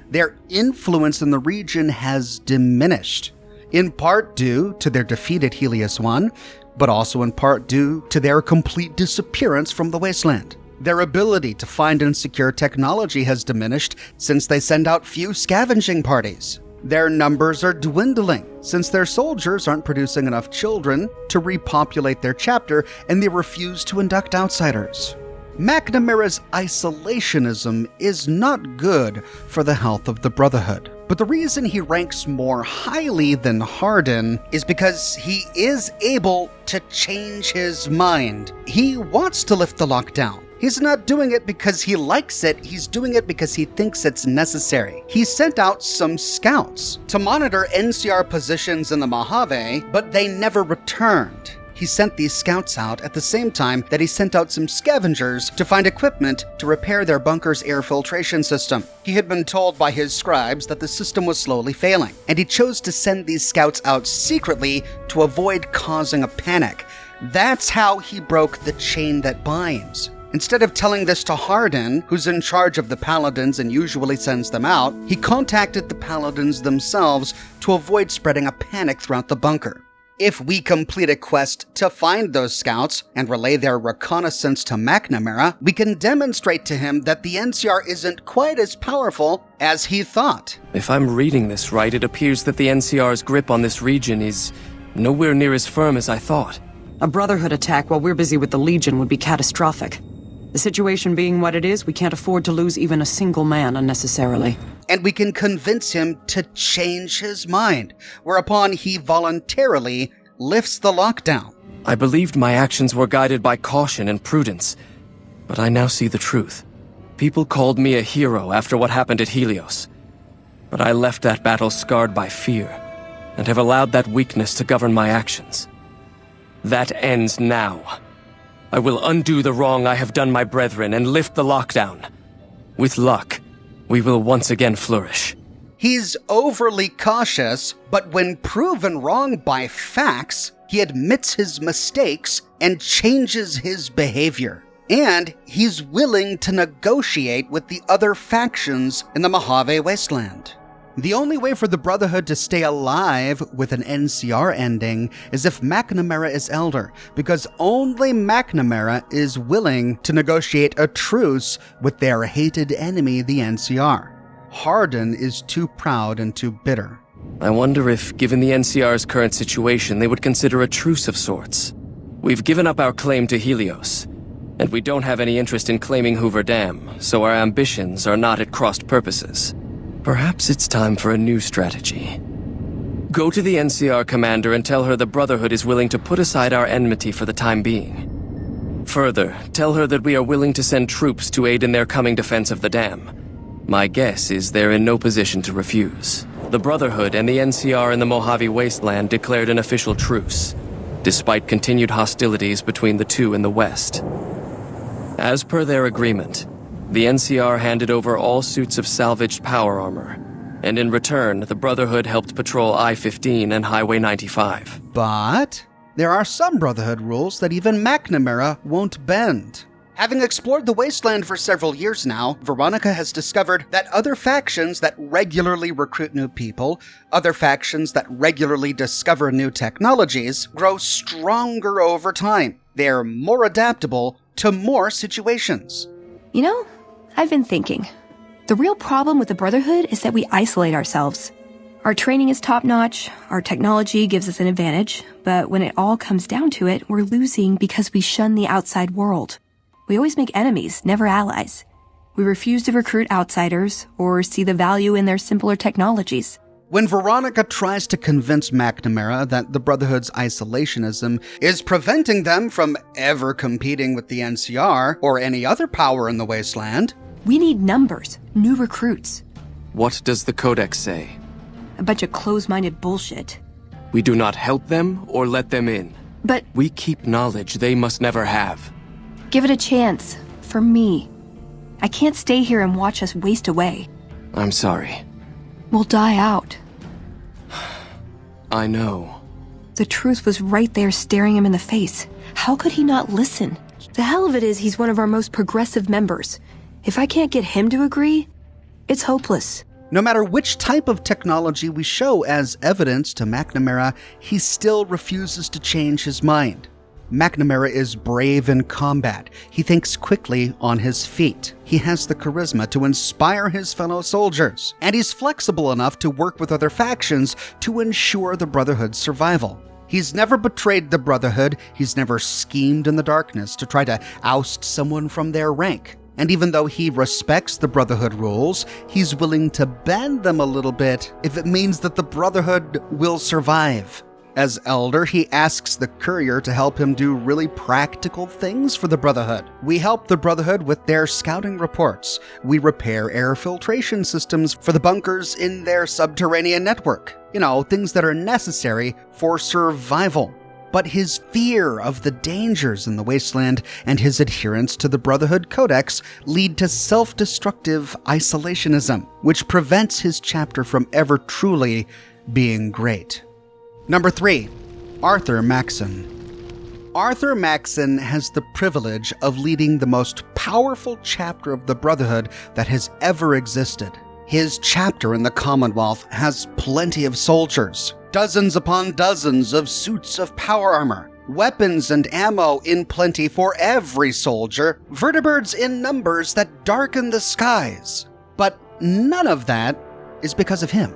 Their influence in the region has diminished, in part due to their defeat at Helios 1, but also in part due to their complete disappearance from the wasteland. Their ability to find and secure technology has diminished since they send out few scavenging parties. Their numbers are dwindling since their soldiers aren't producing enough children to repopulate their chapter, and they refuse to induct outsiders. McNamara's isolationism is not good for the health of the Brotherhood, But the reason he ranks more highly than Hardin is because he is able to change his mind. He wants to lift the lockdown. He's not doing it because he likes it, he's doing it because he thinks it's necessary. He sent out some scouts to monitor NCR positions in the Mojave, but they never returned. He sent these scouts out at the same time that he sent out some scavengers to find equipment to repair their bunker's air filtration system. He had been told by his scribes that the system was slowly failing, and he chose to send these scouts out secretly to avoid causing a panic. That's how he broke the chain that binds. Instead of telling this to Hardin, who's in charge of the Paladins and usually sends them out, he contacted the Paladins themselves to avoid spreading a panic throughout the bunker. If we complete a quest to find those scouts and relay their reconnaissance to McNamara, we can demonstrate to him that the NCR isn't quite as powerful as he thought. If I'm reading this right, it appears that the NCR's grip on this region is nowhere near as firm as I thought. A Brotherhood attack while we're busy with the Legion would be catastrophic. The situation being what it is, we can't afford to lose even a single man unnecessarily. And we can convince him to change his mind, whereupon he voluntarily lifts the lockdown. I believed my actions were guided by caution and prudence, but I now see the truth. People called me a hero after what happened at Helios, but I left that battle scarred by fear, and have allowed that weakness to govern my actions. That ends now. I will undo the wrong I have done my brethren and lift the lockdown. With luck, we will once again flourish. He's overly cautious, but when proven wrong by facts, he admits his mistakes and changes his behavior. And he's willing to negotiate with the other factions in the Mojave Wasteland. The only way for the Brotherhood to stay alive with an NCR ending is if McNamara is Elder, because only McNamara is willing to negotiate a truce with their hated enemy, the NCR. Hardin is too proud and too bitter. I wonder if, given the NCR's current situation, they would consider a truce of sorts. We've given up our claim to Helios, and we don't have any interest in claiming Hoover Dam, so our ambitions are not at crossed purposes. Perhaps it's time for a new strategy. Go to the NCR commander and tell her the Brotherhood is willing to put aside our enmity for the time being. Further, tell her that we are willing to send troops to aid in their coming defense of the dam. My guess is they're in no position to refuse. The Brotherhood and the NCR in the Mojave Wasteland declared an official truce, despite continued hostilities between the two in the west. As per their agreement, the NCR handed over all suits of salvaged power armor, and in return, the Brotherhood helped patrol I-15 and Highway 95. But there are some Brotherhood rules that even McNamara won't bend. Having explored the wasteland for several years now, Veronica has discovered that other factions that regularly recruit new people, other factions that regularly discover new technologies, grow stronger over time. They're more adaptable to more situations. You know, I've been thinking. The real problem with the Brotherhood is that we isolate ourselves. Our training is top-notch, our technology gives us an advantage, but when it all comes down to it, we're losing because we shun the outside world. We always make enemies, never allies. We refuse to recruit outsiders or see the value in their simpler technologies. When Veronica tries to convince McNamara that the Brotherhood's isolationism is preventing them from ever competing with the NCR or any other power in the wasteland, we need numbers, new recruits. What does the Codex say? A bunch of closed-minded bullshit. We do not help them or let them in. But we keep knowledge they must never have. Give it a chance. For me. I can't stay here and watch us waste away. I'm sorry. We'll die out. I know. The truth was right there staring him in the face. How could he not listen? The hell of it is he's one of our most progressive members. If I can't get him to agree, it's hopeless. No matter which type of technology we show as evidence to McNamara, he still refuses to change his mind. McNamara is brave in combat. He thinks quickly on his feet. He has the charisma to inspire his fellow soldiers, and he's flexible enough to work with other factions to ensure the Brotherhood's survival. He's never betrayed the Brotherhood. He's never schemed in the darkness to try to oust someone from their rank. And even though he respects the Brotherhood rules, he's willing to bend them a little bit if it means that the Brotherhood will survive. As Elder, he asks the courier to help him do really practical things for the Brotherhood. We help the Brotherhood with their scouting reports. We repair air filtration systems for the bunkers in their subterranean network. Things that are necessary for survival. But his fear of the dangers in the wasteland and his adherence to the Brotherhood Codex lead to self-destructive isolationism, which prevents his chapter from ever truly being great. Number 3, Arthur Maxon. Arthur Maxon has the privilege of leading the most powerful chapter of the Brotherhood that has ever existed. His chapter in the Commonwealth has plenty of soldiers, dozens upon dozens of suits of power armor, weapons and ammo in plenty for every soldier, vertibirds in numbers that darken the skies. But none of that is because of him.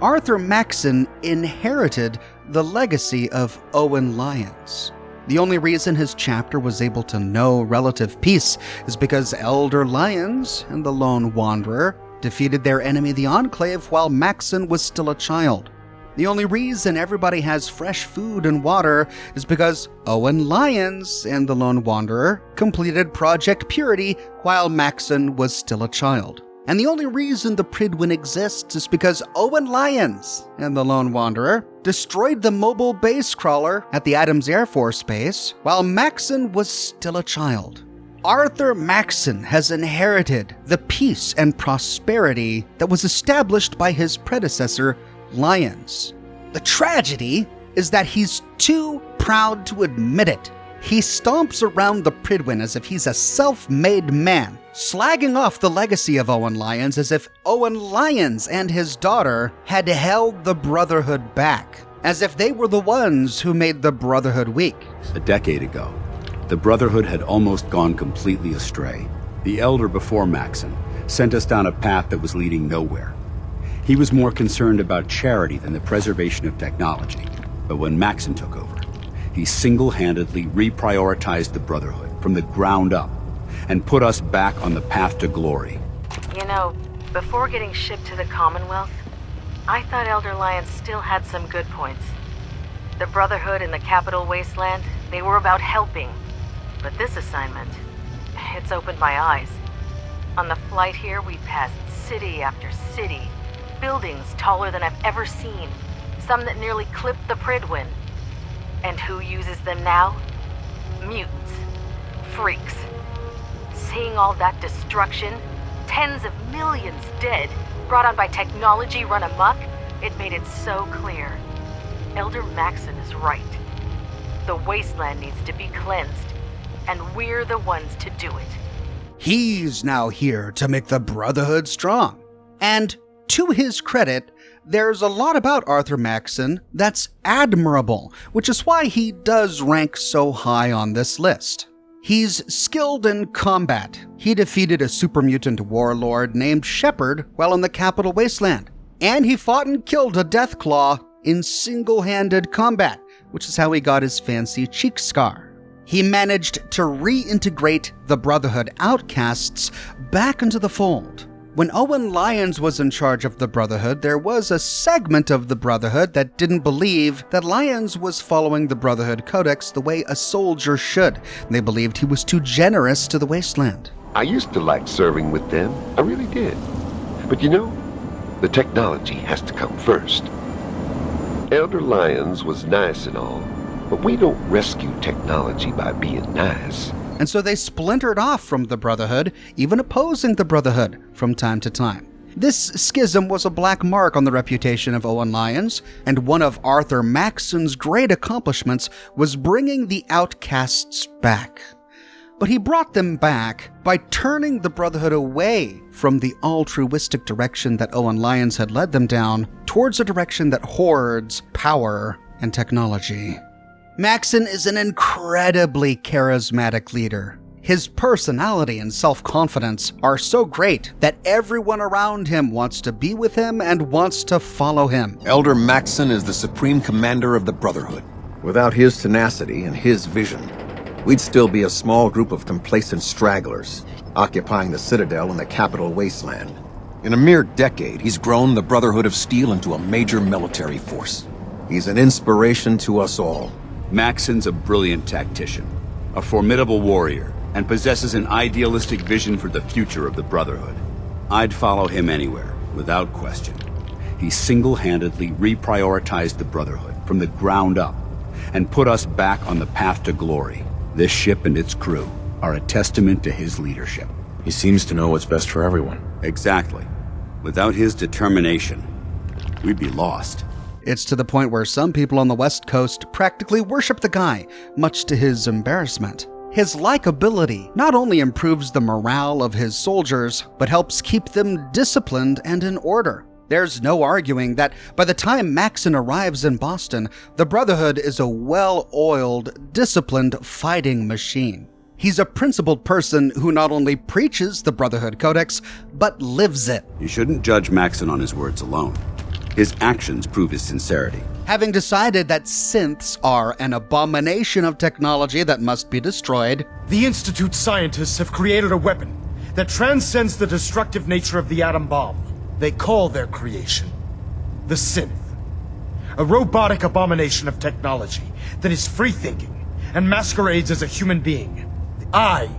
Arthur Maxon inherited the legacy of Owen Lyons. The only reason his chapter was able to know relative peace is because Elder Lyons and the Lone Wanderer defeated their enemy the Enclave while Maxon was still a child. The only reason everybody has fresh food and water is because Owen Lyons and the Lone Wanderer completed Project Purity while Maxon was still a child. And the only reason the Pridwin exists is because Owen Lyons and the Lone Wanderer destroyed the mobile base crawler at the Adams Air Force Base while Maxon was still a child. Arthur Maxon has inherited the peace and prosperity that was established by his predecessor, Lyons. The tragedy is that he's too proud to admit it. He stomps around the Pridwin as if he's a self-made man, slagging off the legacy of Owen Lyons as if Owen Lyons and his daughter had held the Brotherhood back, as if they were the ones who made the Brotherhood weak. A decade ago, the Brotherhood had almost gone completely astray. The Elder before Maxon sent us down a path that was leading nowhere. He was more concerned about charity than the preservation of technology. But when Maxon took over, he single-handedly reprioritized the Brotherhood from the ground up and put us back on the path to glory. Before getting shipped to the Commonwealth, I thought Elder Lyons still had some good points. The Brotherhood in the capital wasteland, they were about helping. But this assignment, it's opened my eyes. On the flight here, we passed city after city, buildings taller than I've ever seen, some that nearly clipped the Pridwin. And who uses them now? Mutants. Freaks. Seeing all that destruction, tens of millions dead, brought on by technology run amok, it made it so clear. Elder Maxon is right. The wasteland needs to be cleansed, and we're the ones to do it. He's now here to make the Brotherhood strong. And to his credit, there's a lot about Arthur Maxon that's admirable, which is why he does rank so high on this list. He's skilled in combat. He defeated a super mutant warlord named Shepard while in the capital wasteland. And he fought and killed a Deathclaw in single-handed combat, which is how he got his fancy cheek scar. He managed to reintegrate the Brotherhood outcasts back into the fold. When Owen Lyons was in charge of the Brotherhood, there was a segment of the Brotherhood that didn't believe that Lyons was following the Brotherhood Codex the way a soldier should. They believed he was too generous to the wasteland. I used to like serving with them. I really did. But the technology has to come first. Elder Lyons was nice and all, but we don't rescue technology by being nice. And so they splintered off from the Brotherhood, even opposing the Brotherhood from time to time. This schism was a black mark on the reputation of Owen Lyons, and one of Arthur Maxon's great accomplishments was bringing the outcasts back. But he brought them back by turning the Brotherhood away from the altruistic direction that Owen Lyons had led them down towards a direction that hoards power and technology. Maxon is an incredibly charismatic leader. His personality and self-confidence are so great that everyone around him wants to be with him and wants to follow him. Elder Maxson is the supreme commander of the Brotherhood. Without his tenacity and his vision, we'd still be a small group of complacent stragglers, occupying the Citadel and the capital wasteland. In a mere decade, he's grown the Brotherhood of Steel into a major military force. He's an inspiration to us all. Maxson's a brilliant tactician, a formidable warrior, and possesses an idealistic vision for the future of the Brotherhood. I'd follow him anywhere, without question. He single-handedly reprioritized the Brotherhood from the ground up and put us back on the path to glory. This ship and its crew are a testament to his leadership. He seems to know what's best for everyone. Exactly. Without his determination, we'd be lost. It's to the point where some people on the West Coast practically worship the guy, much to his embarrassment. His likability not only improves the morale of his soldiers, but helps keep them disciplined and in order. There's no arguing that by the time Maxon arrives in Boston, the Brotherhood is a well-oiled, disciplined fighting machine. He's a principled person who not only preaches the Brotherhood Codex, but lives it. You shouldn't judge Maxon on his words alone. His actions prove his sincerity. Having decided that synths are an abomination of technology that must be destroyed, the Institute scientists have created a weapon that transcends the destructive nature of the atom bomb. They call their creation the synth, a robotic abomination of technology that is free-thinking and masquerades as a human being. I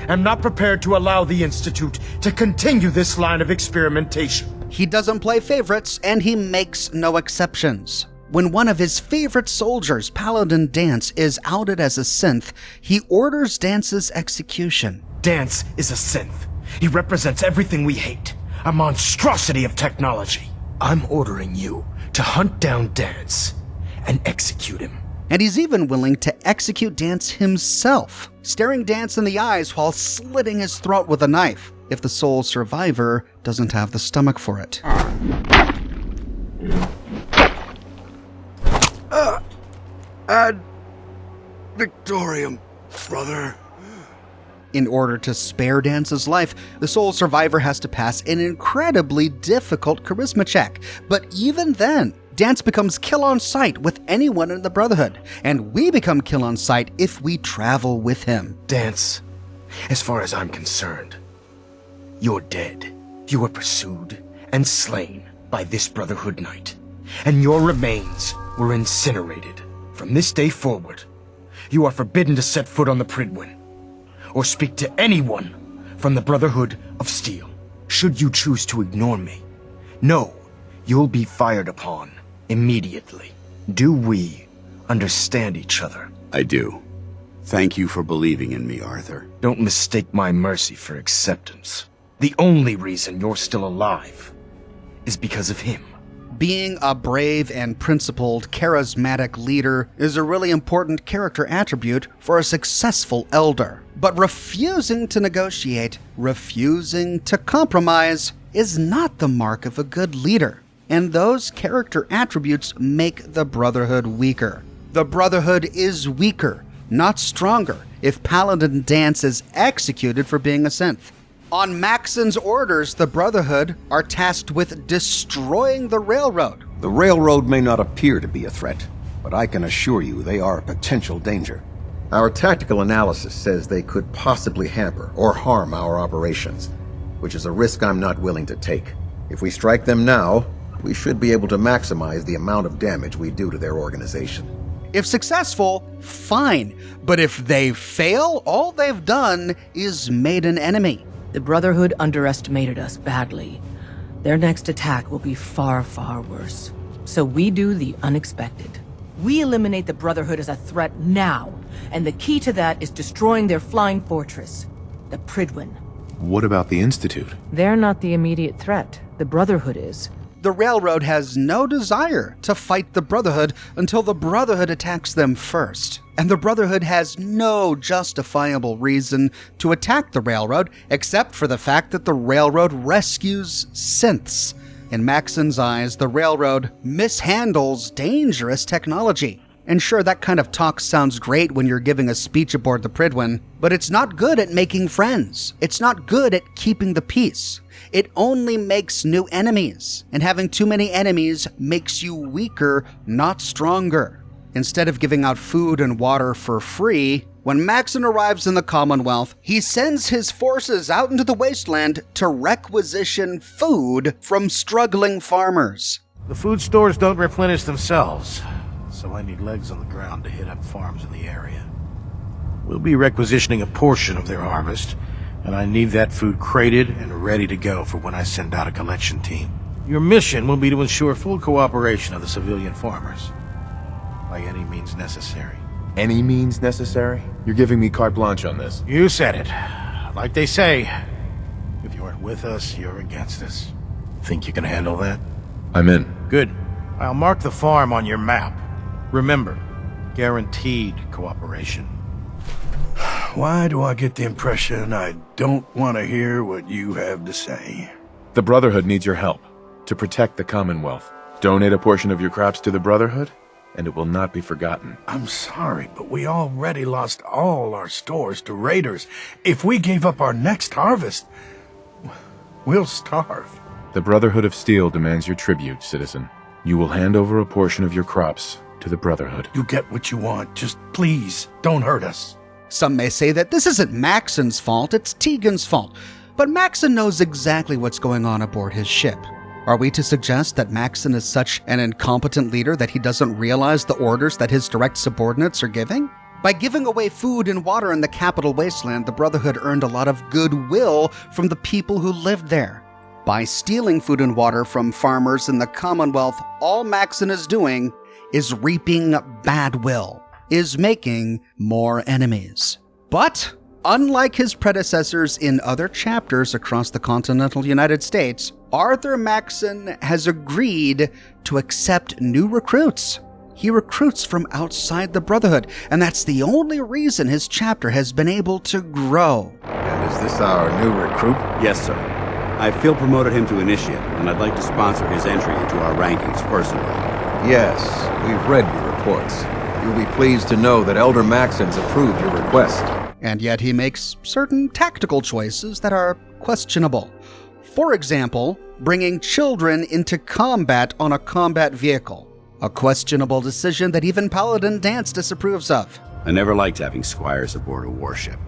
am not prepared to allow the Institute to continue this line of experimentation. He doesn't play favorites, and he makes no exceptions. When one of his favorite soldiers, Paladin Dance, is outed as a synth, he orders Dance's execution. Dance is a synth. He represents everything we hate. A monstrosity of technology. I'm ordering you to hunt down Dance and execute him. And he's even willing to execute Dance himself, staring Dance in the eyes while slitting his throat with a knife, if the sole survivor doesn't have the stomach for it. Ad Victorium, brother. In order to spare Dance's life, the sole survivor has to pass an incredibly difficult charisma check. But even then, Dance becomes kill on sight with anyone in the Brotherhood, and we become kill on sight if we travel with him. Dance, as far as I'm concerned, you're dead. You were pursued and slain by this Brotherhood Knight, and your remains were incinerated. From this day forward, you are forbidden to set foot on the Pridwin, or speak to anyone from the Brotherhood of Steel. Should you choose to ignore me, know you'll be fired upon immediately. Do we understand each other? I do. Thank you for believing in me, Arthur. Don't mistake my mercy for acceptance. The only reason you're still alive is because of him. Being a brave and principled, charismatic leader is a really important character attribute for a successful elder. But refusing to negotiate, refusing to compromise, is not the mark of a good leader. And those character attributes make the Brotherhood weaker. The Brotherhood is weaker, not stronger, if Paladin Dance is executed for being a synth. On Maxon's orders, the Brotherhood are tasked with destroying the railroad. The railroad may not appear to be a threat, but I can assure you they are a potential danger. Our tactical analysis says they could possibly hamper or harm our operations, which is a risk I'm not willing to take. If we strike them now, we should be able to maximize the amount of damage we do to their organization. If successful, fine. But if they fail, all they've done is made an enemy. The Brotherhood underestimated us badly. Their next attack will be far, far worse. So we do the unexpected. We eliminate the Brotherhood as a threat now, and the key to that is destroying their flying fortress, the Pridwin. What about the Institute? They're not the immediate threat. The Brotherhood is. The railroad has no desire to fight the Brotherhood until the Brotherhood attacks them first. And the Brotherhood has no justifiable reason to attack the railroad except for the fact that the railroad rescues synths. In Maxon's eyes, the railroad mishandles dangerous technology. And sure, that kind of talk sounds great when you're giving a speech aboard the Pridwin, but it's not good at making friends. It's not good at keeping the peace. It only makes new enemies, and having too many enemies makes you weaker, not stronger. Instead of giving out food and water for free, When Maxon arrives in the Commonwealth, he sends his forces out into the wasteland to requisition food from struggling farmers. The food stores don't replenish themselves, so I need legs on the ground to hit up farms in the area. We'll be requisitioning a portion of their harvest, and I need that food crated and ready to go for when I send out a collection team. Your mission will be to ensure full cooperation of the civilian farmers, by any means necessary. Any means necessary? You're giving me carte blanche on this. You said it. Like they say, if you aren't with us, you're against us. Think you can handle that? I'm in. Good. I'll mark the farm on your map. Remember, guaranteed cooperation. Why do I get the impression I don't want to hear what you have to say? The Brotherhood needs your help to protect the Commonwealth. Donate a portion of your crops to the Brotherhood, and it will not be forgotten. I'm sorry, but we already lost all our stores to raiders. If we gave up our next harvest, we'll starve. The Brotherhood of Steel demands your tribute, citizen. You will hand over a portion of your crops to the Brotherhood. You get what you want. Just please, don't hurt us. Some may say that this isn't Maxon's fault, it's Tegan's fault. But Maxon knows exactly what's going on aboard his ship. Are we to suggest that Maxon is such an incompetent leader that he doesn't realize the orders that his direct subordinates are giving? By giving away food and water in the capital wasteland, the Brotherhood earned a lot of goodwill from the people who lived there. By stealing food and water from farmers in the Commonwealth, all Maxon is doing is reaping bad will, is making more enemies. But unlike his predecessors in other chapters across the continental United States, Arthur Maxon has agreed to accept new recruits. He recruits from outside the Brotherhood, and that's the only reason his chapter has been able to grow. And is this our new recruit? Yes, sir. I feel promoted him to initiate, and I'd like to sponsor his entry into our rankings personally. Yes, we've read your reports. You'll be pleased to know that Elder Maxon's approved your request. And yet he makes certain tactical choices that are questionable. For example, bringing children into combat on a combat vehicle. A questionable decision that even Paladin Dance disapproves of. I never liked having squires aboard a warship,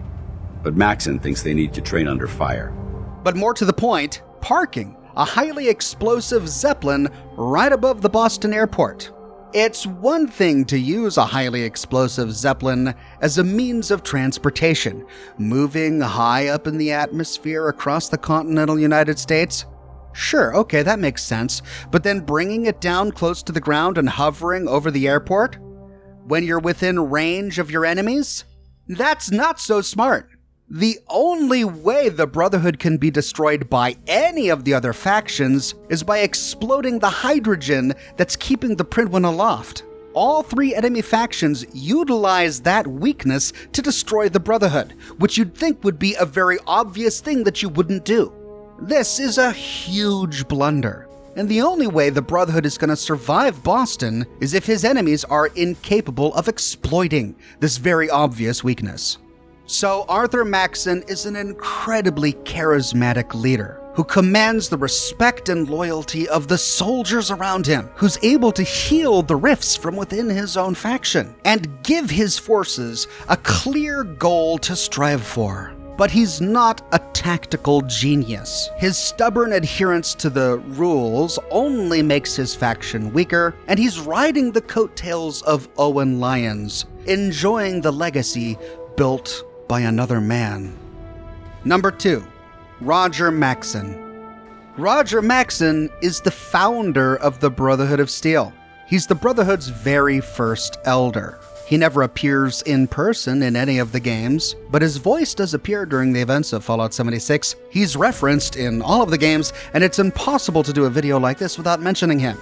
but Maxon thinks they need to train under fire. But more to the point, parking a highly explosive Zeppelin right above the Boston airport. It's one thing to use a highly explosive Zeppelin as a means of transportation, moving high up in the atmosphere across the continental United States. Sure, okay, that makes sense, but then bringing it down close to the ground and hovering over the airport? When you're within range of your enemies? That's not so smart. The only way the Brotherhood can be destroyed by any of the other factions is by exploding the hydrogen that's keeping the Printwin aloft. All three enemy factions utilize that weakness to destroy the Brotherhood, which you'd think would be a very obvious thing that you wouldn't do. This is a huge blunder, and the only way the Brotherhood is going to survive Boston is if his enemies are incapable of exploiting this very obvious weakness. So Arthur Maxon is an incredibly charismatic leader who commands the respect and loyalty of the soldiers around him, who's able to heal the rifts from within his own faction and give his forces a clear goal to strive for. But he's not a tactical genius. His stubborn adherence to the rules only makes his faction weaker, and he's riding the coattails of Owen Lyons, enjoying the legacy built by another man. Number 2, Roger Maxon. Roger Maxon is the founder of the Brotherhood of Steel. He's the Brotherhood's very first elder. He never appears in person in any of the games, but his voice does appear during the events of Fallout 76. He's referenced in all of the games, and it's impossible to do a video like this without mentioning him.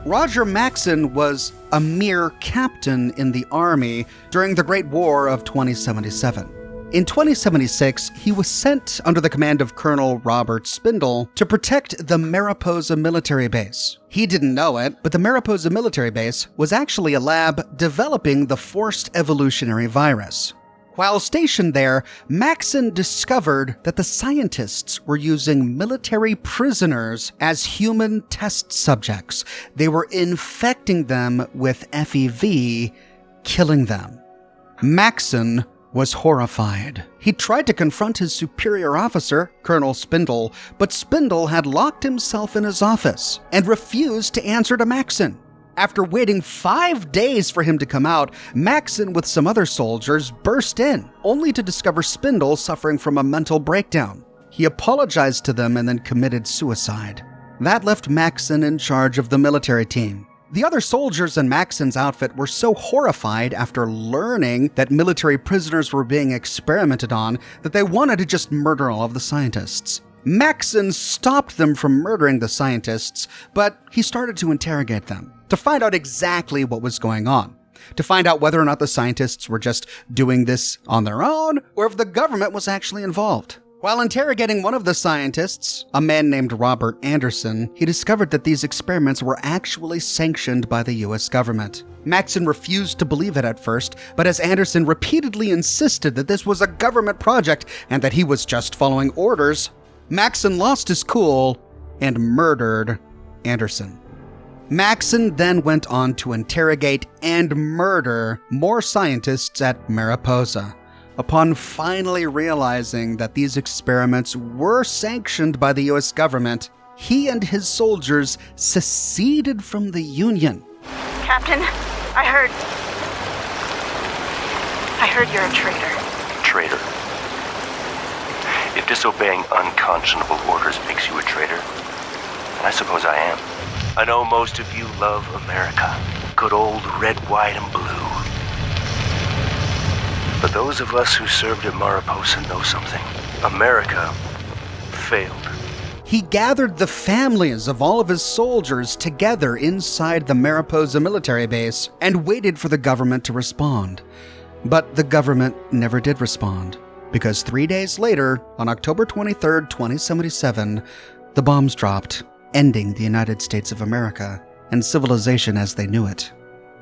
Roger Maxon was a mere captain in the army during the Great War of 2077. In 2076, he was sent under the command of Colonel Robert Spindle to protect the Mariposa military base. He didn't know it, but the Mariposa military base was actually a lab developing the forced evolutionary virus. While stationed there, Maxon discovered that the scientists were using military prisoners as human test subjects. They were infecting them with FEV, killing them. Maxon was horrified. He tried to confront his superior officer, Colonel Spindle, but Spindle had locked himself in his office and refused to answer to Maxon. After waiting 5 days for him to come out, Maxon with some other soldiers burst in, only to discover Spindle suffering from a mental breakdown. He apologized to them and then committed suicide. That left Maxon in charge of the military team. The other soldiers in Maxon's outfit were so horrified after learning that military prisoners were being experimented on that they wanted to just murder all of the scientists. Maxon stopped them from murdering the scientists, but he started to interrogate them to find out exactly what was going on, to find out whether or not the scientists were just doing this on their own or if the government was actually involved. While interrogating one of the scientists, a man named Robert Anderson, he discovered that these experiments were actually sanctioned by the US government. Maxon refused to believe it at first, but as Anderson repeatedly insisted that this was a government project and that he was just following orders, Maxon lost his cool and murdered Anderson. Maxon then went on to interrogate and murder more scientists at Mariposa. Upon finally realizing that these experiments were sanctioned by the US government, he and his soldiers seceded from the Union. Captain, I heard you're a traitor. Traitor? If disobeying unconscionable orders makes you a traitor, then I suppose I am. I know most of you love America. Good old red, white, and blue. But those of us who served at Mariposa know something. America failed. He gathered the families of all of his soldiers together inside the Mariposa military base and waited for the government to respond. But the government never did respond, because 3 days later, on October 23rd, 2077, the bombs dropped, ending the United States of America and civilization as they knew it.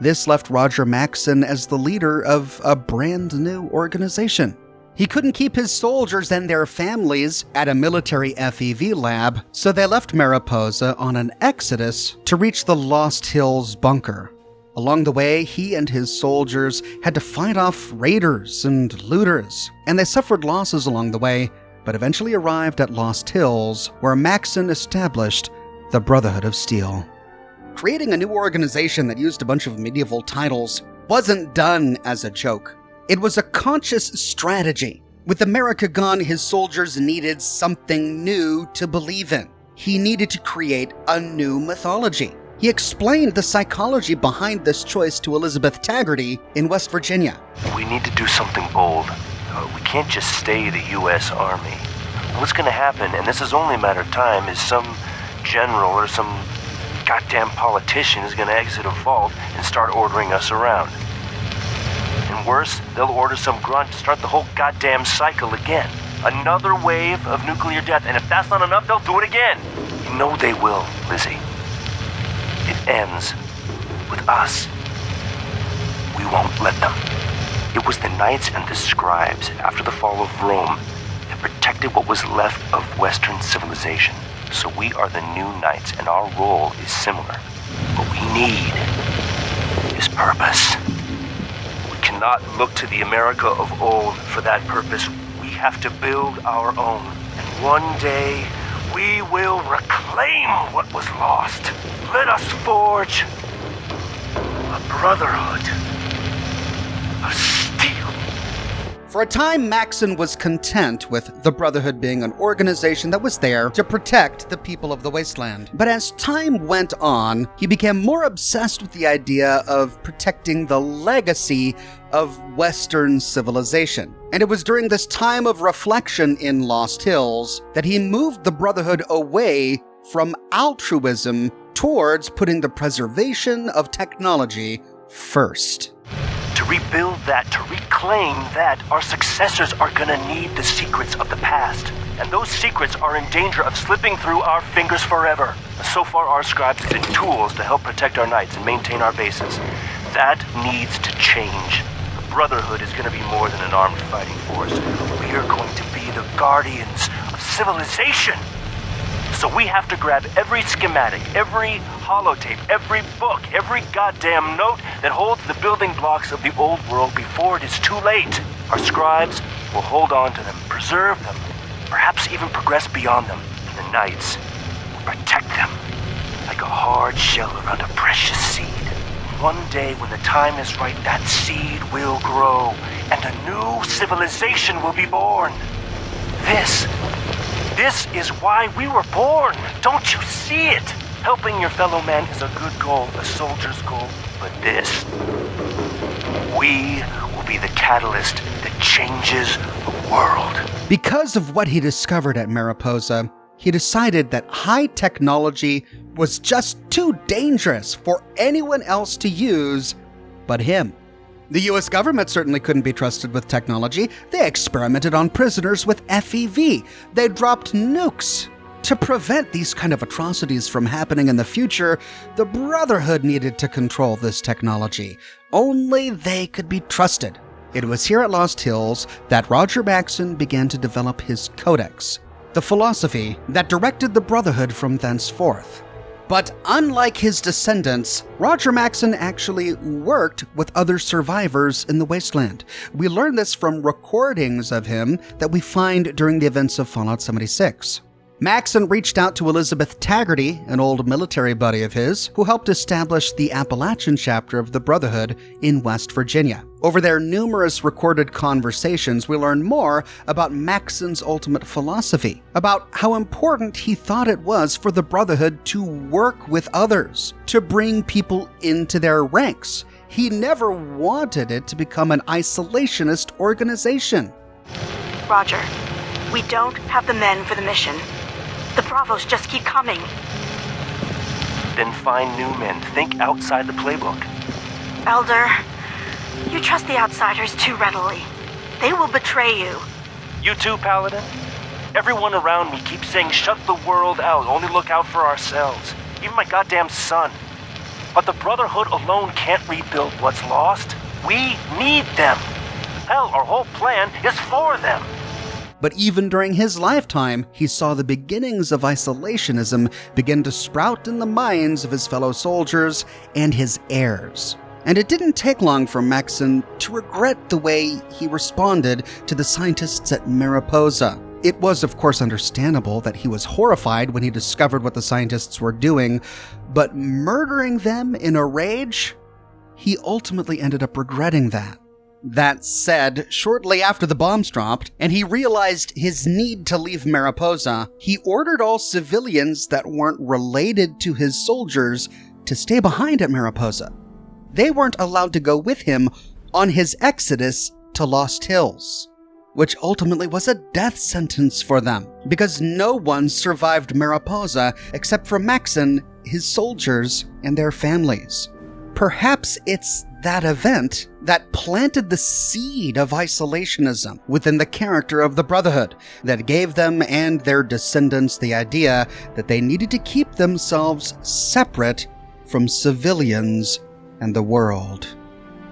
This left Roger Maxson as the leader of a brand new organization. He couldn't keep his soldiers and their families at a military FEV lab, so they left Mariposa on an exodus to reach the Lost Hills bunker. Along the way, he and his soldiers had to fight off raiders and looters, and they suffered losses along the way, but eventually arrived at Lost Hills, where Maxson established the Brotherhood of Steel. Creating a new organization that used a bunch of medieval titles wasn't done as a joke. It was a conscious strategy. With America gone, his soldiers needed something new to believe in. He needed to create a new mythology. He explained the psychology behind this choice to Elizabeth Taggarty in West Virginia. We need to do something bold. We can't just stay the U.S. Army. What's going to happen, and this is only a matter of time, is some general or some goddamn politician is going to exit a vault and start ordering us around. And worse, they'll order some grunt to start the whole goddamn cycle again. Another wave of nuclear death, and if that's not enough, they'll do it again. You know they will, Lizzie. It ends with us. We won't let them. It was the knights and the scribes, after the fall of Rome, that protected what was left of Western civilization. So we are the new knights, and our role is similar. What we need is purpose. We cannot look to the America of old for that purpose. We have to build our own. And one day, we will reclaim what was lost. Let us forge a brotherhood of steel. For a time, Maxon was content with the Brotherhood being an organization that was there to protect the people of the wasteland. But as time went on, he became more obsessed with the idea of protecting the legacy of Western civilization. And it was during this time of reflection in Lost Hills that he moved the Brotherhood away from altruism towards putting the preservation of technology first. To rebuild that, to reclaim that, our successors are gonna need the secrets of the past. And those secrets are in danger of slipping through our fingers forever. So far, our scribes have been tools to help protect our knights and maintain our bases. That needs to change. The Brotherhood is gonna be more than an armed fighting force. We are going to be the guardians of civilization. So we have to grab every schematic, every holotape, every book, every goddamn note that holds the building blocks of the old world before it is too late. Our scribes will hold on to them, preserve them, perhaps even progress beyond them. And the knights will protect them like a hard shell around a precious seed. One day when the time is right, that seed will grow, and a new civilization will be born. This is why we were born. Don't you see it? Helping your fellow man is a good goal, a soldier's goal. But this, we will be the catalyst that changes the world. Because of what he discovered at Mariposa, he decided that high technology was just too dangerous for anyone else to use but him. The US government certainly couldn't be trusted with technology. They experimented on prisoners with FEV. They dropped nukes. To prevent these kind of atrocities from happening in the future, the Brotherhood needed to control this technology. Only they could be trusted. It was here at Lost Hills that Roger Maxson began to develop his codex, the philosophy that directed the Brotherhood from thenceforth. But unlike his descendants, Roger Maxson actually worked with other survivors in the wasteland. We learn this from recordings of him that we find during the events of Fallout 76. Maxson reached out to Elizabeth Taggarty, an old military buddy of his, who helped establish the Appalachian chapter of the Brotherhood in West Virginia. Over their numerous recorded conversations, we learn more about Maxson's ultimate philosophy, about how important he thought it was for the Brotherhood to work with others, to bring people into their ranks. He never wanted it to become an isolationist organization. Roger, we don't have the men for the mission. The Bravos just keep coming. Then find new men. Think outside the playbook. Elder, you trust the outsiders too readily. They will betray you. You too, Paladin? Everyone around me keeps saying shut the world out, only look out for ourselves. Even my goddamn son. But the Brotherhood alone can't rebuild what's lost. We need them. Hell, our whole plan is for them. But even during his lifetime, he saw the beginnings of isolationism begin to sprout in the minds of his fellow soldiers and his heirs. And it didn't take long for Maxon to regret the way he responded to the scientists at Mariposa. It was, of course, understandable that he was horrified when he discovered what the scientists were doing, but murdering them in a rage? He ultimately ended up regretting that. That said, shortly after the bombs dropped, and he realized his need to leave Mariposa, he ordered all civilians that weren't related to his soldiers to stay behind at Mariposa. They weren't allowed to go with him on his exodus to Lost Hills, which ultimately was a death sentence for them, because no one survived Mariposa except for Maxon, his soldiers, and their families. Perhaps it's that event that planted the seed of isolationism within the character of the Brotherhood, that gave them and their descendants the idea that they needed to keep themselves separate from civilians and the world.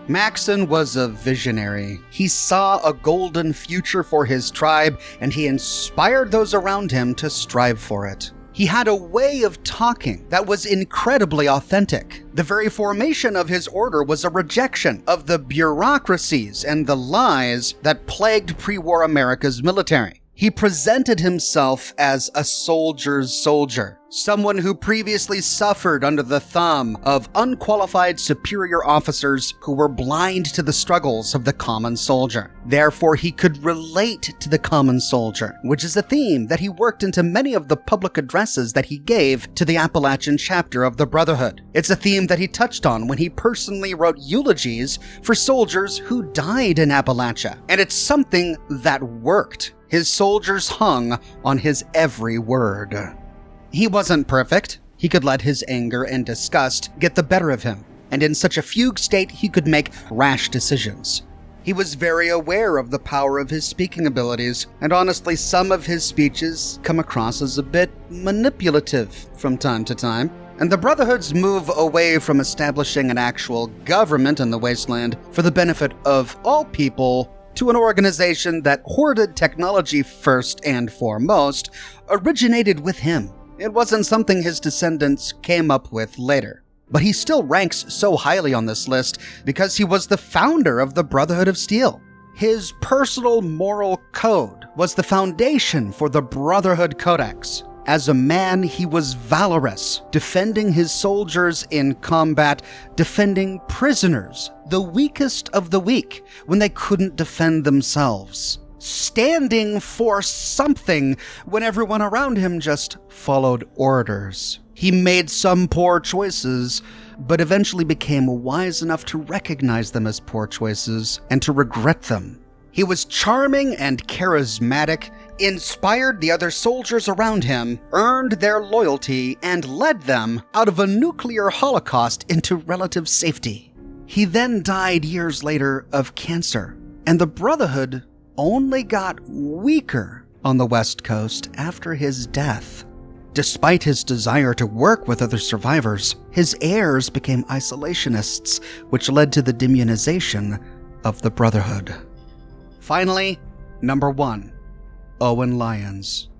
Maxon was a visionary. He saw a golden future for his tribe, and he inspired those around him to strive for it. He had a way of talking that was incredibly authentic. The very formation of his order was a rejection of the bureaucracies and the lies that plagued pre-war America's military. He presented himself as a soldier's soldier, someone who previously suffered under the thumb of unqualified superior officers who were blind to the struggles of the common soldier. Therefore, he could relate to the common soldier, which is a theme that he worked into many of the public addresses that he gave to the Appalachian chapter of the Brotherhood. It's a theme that he touched on when he personally wrote eulogies for soldiers who died in Appalachia, and it's something that worked. His soldiers hung on his every word. He wasn't perfect. He could let his anger and disgust get the better of him, and in such a fugue state he could make rash decisions. He was very aware of the power of his speaking abilities, and honestly, some of his speeches come across as a bit manipulative from time to time. And the Brotherhood's move away from establishing an actual government in the wasteland for the benefit of all people to an organization that hoarded technology first and foremost originated with him. It wasn't something his descendants came up with later. But he still ranks so highly on this list because he was the founder of the Brotherhood of Steel. His personal moral code was the foundation for the Brotherhood Codex. As a man, he was valorous, defending his soldiers in combat, defending prisoners, the weakest of the weak, when they couldn't defend themselves. Standing for something when everyone around him just followed orders. He made some poor choices, but eventually became wise enough to recognize them as poor choices and to regret them. He was charming and charismatic, inspired the other soldiers around him, earned their loyalty, and led them out of a nuclear holocaust into relative safety. He then died years later of cancer, and the Brotherhood only got weaker on the West Coast after his death. Despite his desire to work with other survivors, his heirs became isolationists, which led to the demonization of the Brotherhood. Finally, number 1. Owen Lyons.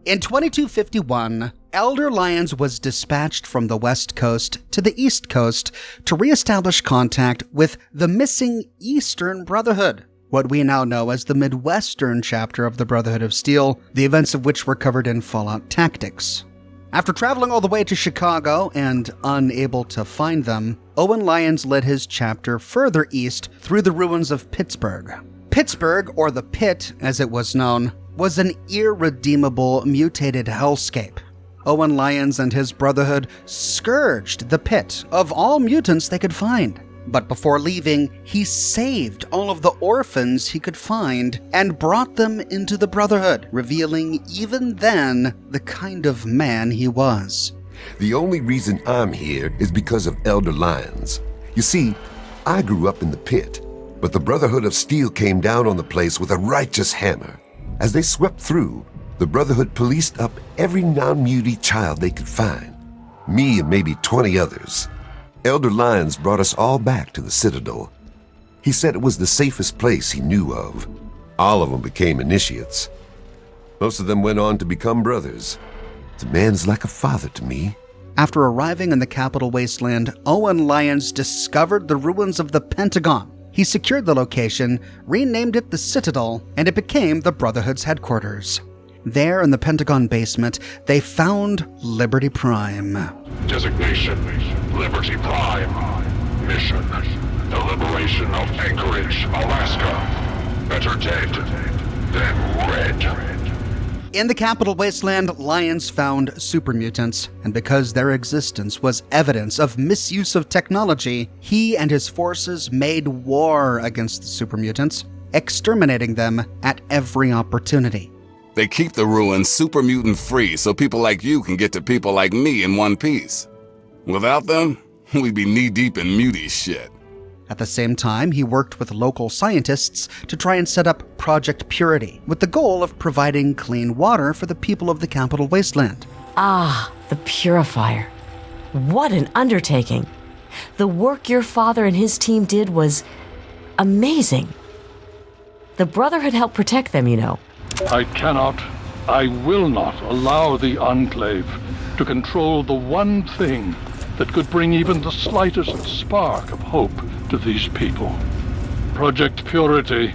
In 2251, Elder Lyons was dispatched from the West Coast to the East Coast to reestablish contact with the missing Eastern Brotherhood, what we now know as the Midwestern chapter of the Brotherhood of Steel, the events of which were covered in Fallout Tactics. After traveling all the way to Chicago and unable to find them, Owen Lyons led his chapter further east through the ruins of Pittsburgh. Pittsburgh, or the Pit as it was known, was an irredeemable, mutated hellscape. Owen Lyons and his Brotherhood scourged the Pit of all mutants they could find. But before leaving, he saved all of the orphans he could find and brought them into the Brotherhood, revealing even then the kind of man he was. The only reason I'm here is because of Elder Lyons. You see, I grew up in the Pit, but the Brotherhood of Steel came down on the place with a righteous hammer. As they swept through, the Brotherhood policed up every non-mutie child they could find. Me and maybe 20 others. Elder Lyons brought us all back to the Citadel. He said it was the safest place he knew of. All of them became initiates. Most of them went on to become brothers. The man's like a father to me. After arriving in the capital wasteland, Owen Lyons discovered the ruins of the Pentagon. He secured the location, renamed it the Citadel, and it became the Brotherhood's headquarters. There in the Pentagon basement, they found Liberty Prime. Designation, Liberty Prime. Mission, the liberation of Anchorage, Alaska. Better dead than red. In the capital wasteland, Lyons found supermutants, and because their existence was evidence of misuse of technology, he and his forces made war against the supermutants, exterminating them at every opportunity. They keep the ruins super mutant free so people like you can get to people like me in one piece. Without them, we'd be knee-deep in mutie shit. At the same time, he worked with local scientists to try and set up Project Purity, with the goal of providing clean water for the people of the capital wasteland. Ah, the purifier. What an undertaking. The work your father and his team did was amazing. The Brotherhood helped protect them, you know. I will not allow the Enclave to control the one thing that could bring even the slightest spark of hope to these people. Project Purity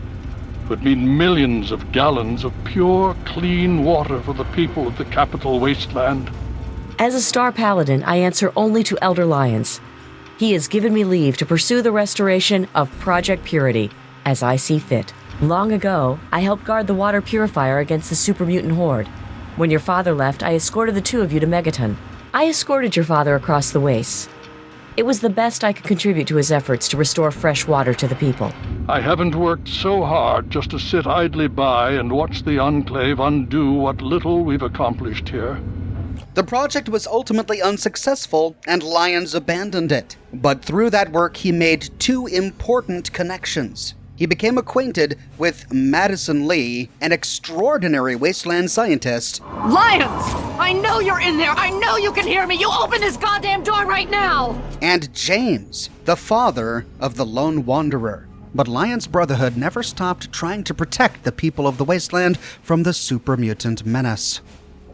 would mean millions of gallons of pure, clean water for the people of the capital wasteland. As a Star Paladin, I answer only to Elder Lyons. He has given me leave to pursue the restoration of Project Purity as I see fit. Long ago, I helped guard the water purifier against the super mutant horde. When your father left, I escorted the two of you to Megaton. I escorted your father across the wastes. It was the best I could contribute to his efforts to restore fresh water to the people. I haven't worked so hard just to sit idly by and watch the Enclave undo what little we've accomplished here. The project was ultimately unsuccessful, and Lyons abandoned it. But through that work, he made two important connections. He became acquainted with Madison Lee, an extraordinary wasteland scientist. Lyons! I know you're in there! I know you can hear me! You open this goddamn door right now! And James, the father of the Lone Wanderer. But Lyons' Brotherhood never stopped trying to protect the people of the wasteland from the super mutant menace.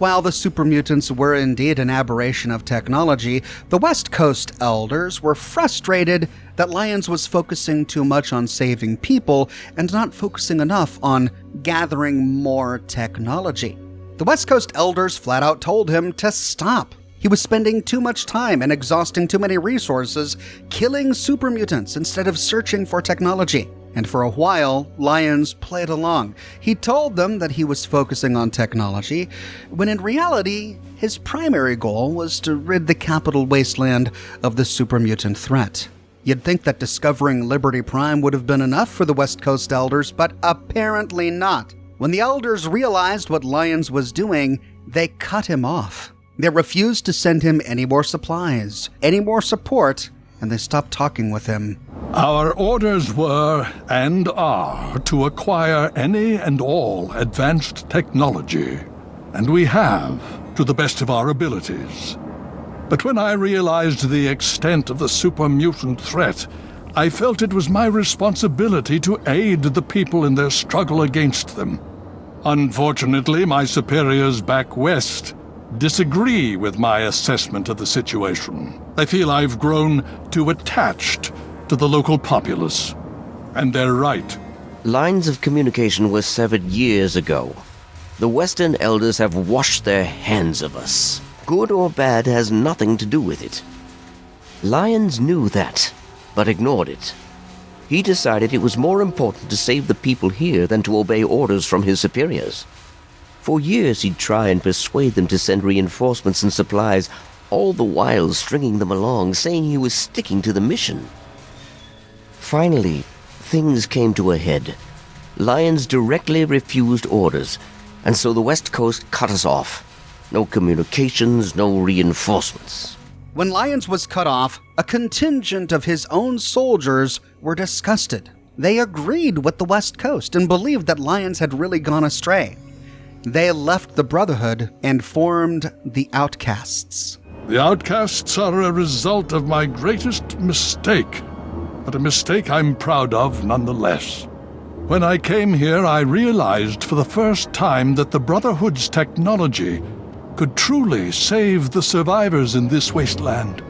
While the super mutants were indeed an aberration of technology, the West Coast Elders were frustrated that Lyons was focusing too much on saving people and not focusing enough on gathering more technology. The West Coast Elders flat out told him to stop. He was spending too much time and exhausting too many resources killing super mutants instead of searching for technology. And for a while, Lyons played along. He told them that he was focusing on technology, when in reality, his primary goal was to rid the capital wasteland of the super mutant threat. You'd think that discovering Liberty Prime would have been enough for the West Coast Elders, but apparently not. When the Elders realized what Lyons was doing, they cut him off. They refused to send him any more supplies, any more support, and they stopped talking with him. Our orders were, and are, to acquire any and all advanced technology, and we have, to the best of our abilities. But when I realized the extent of the super mutant threat, I felt it was my responsibility to aid the people in their struggle against them. Unfortunately, my superiors back west disagree with my assessment of the situation. They feel I've grown too attached to the local populace. And they're right. Lines of communication were severed years ago. The Western Elders have washed their hands of us. Good or bad has nothing to do with it. Lyons knew that, but ignored it. He decided it was more important to save the people here than to obey orders from his superiors. For years he'd try and persuade them to send reinforcements and supplies, all the while stringing them along, saying he was sticking to the mission. Finally, things came to a head. Lyons directly refused orders, and so the West Coast cut us off. No communications, no reinforcements. When Lyons was cut off, a contingent of his own soldiers were disgusted. They agreed with the West Coast and believed that Lyons had really gone astray. They left the Brotherhood and formed the Outcasts. The Outcasts are a result of my greatest mistake, but a mistake I'm proud of nonetheless. When I came here, I realized for the first time that the Brotherhood's technology could truly save the survivors in this wasteland.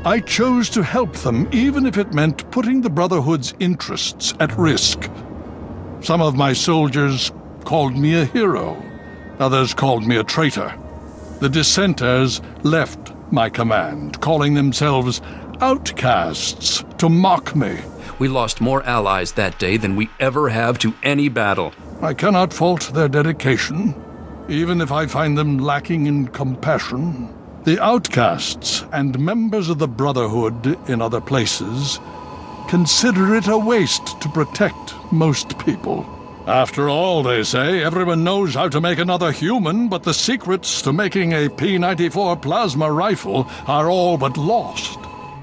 I chose to help them, even if it meant putting the Brotherhood's interests at risk. Some of my soldiers called me a hero. Others called me a traitor. The dissenters left my command, calling themselves outcasts to mock me. We lost more allies that day than we ever have to any battle. I cannot fault their dedication, even if I find them lacking in compassion. The outcasts and members of the Brotherhood in other places consider it a waste to protect most people. After all, they say, everyone knows how to make another human, but the secrets to making a P-94 plasma rifle are all but lost.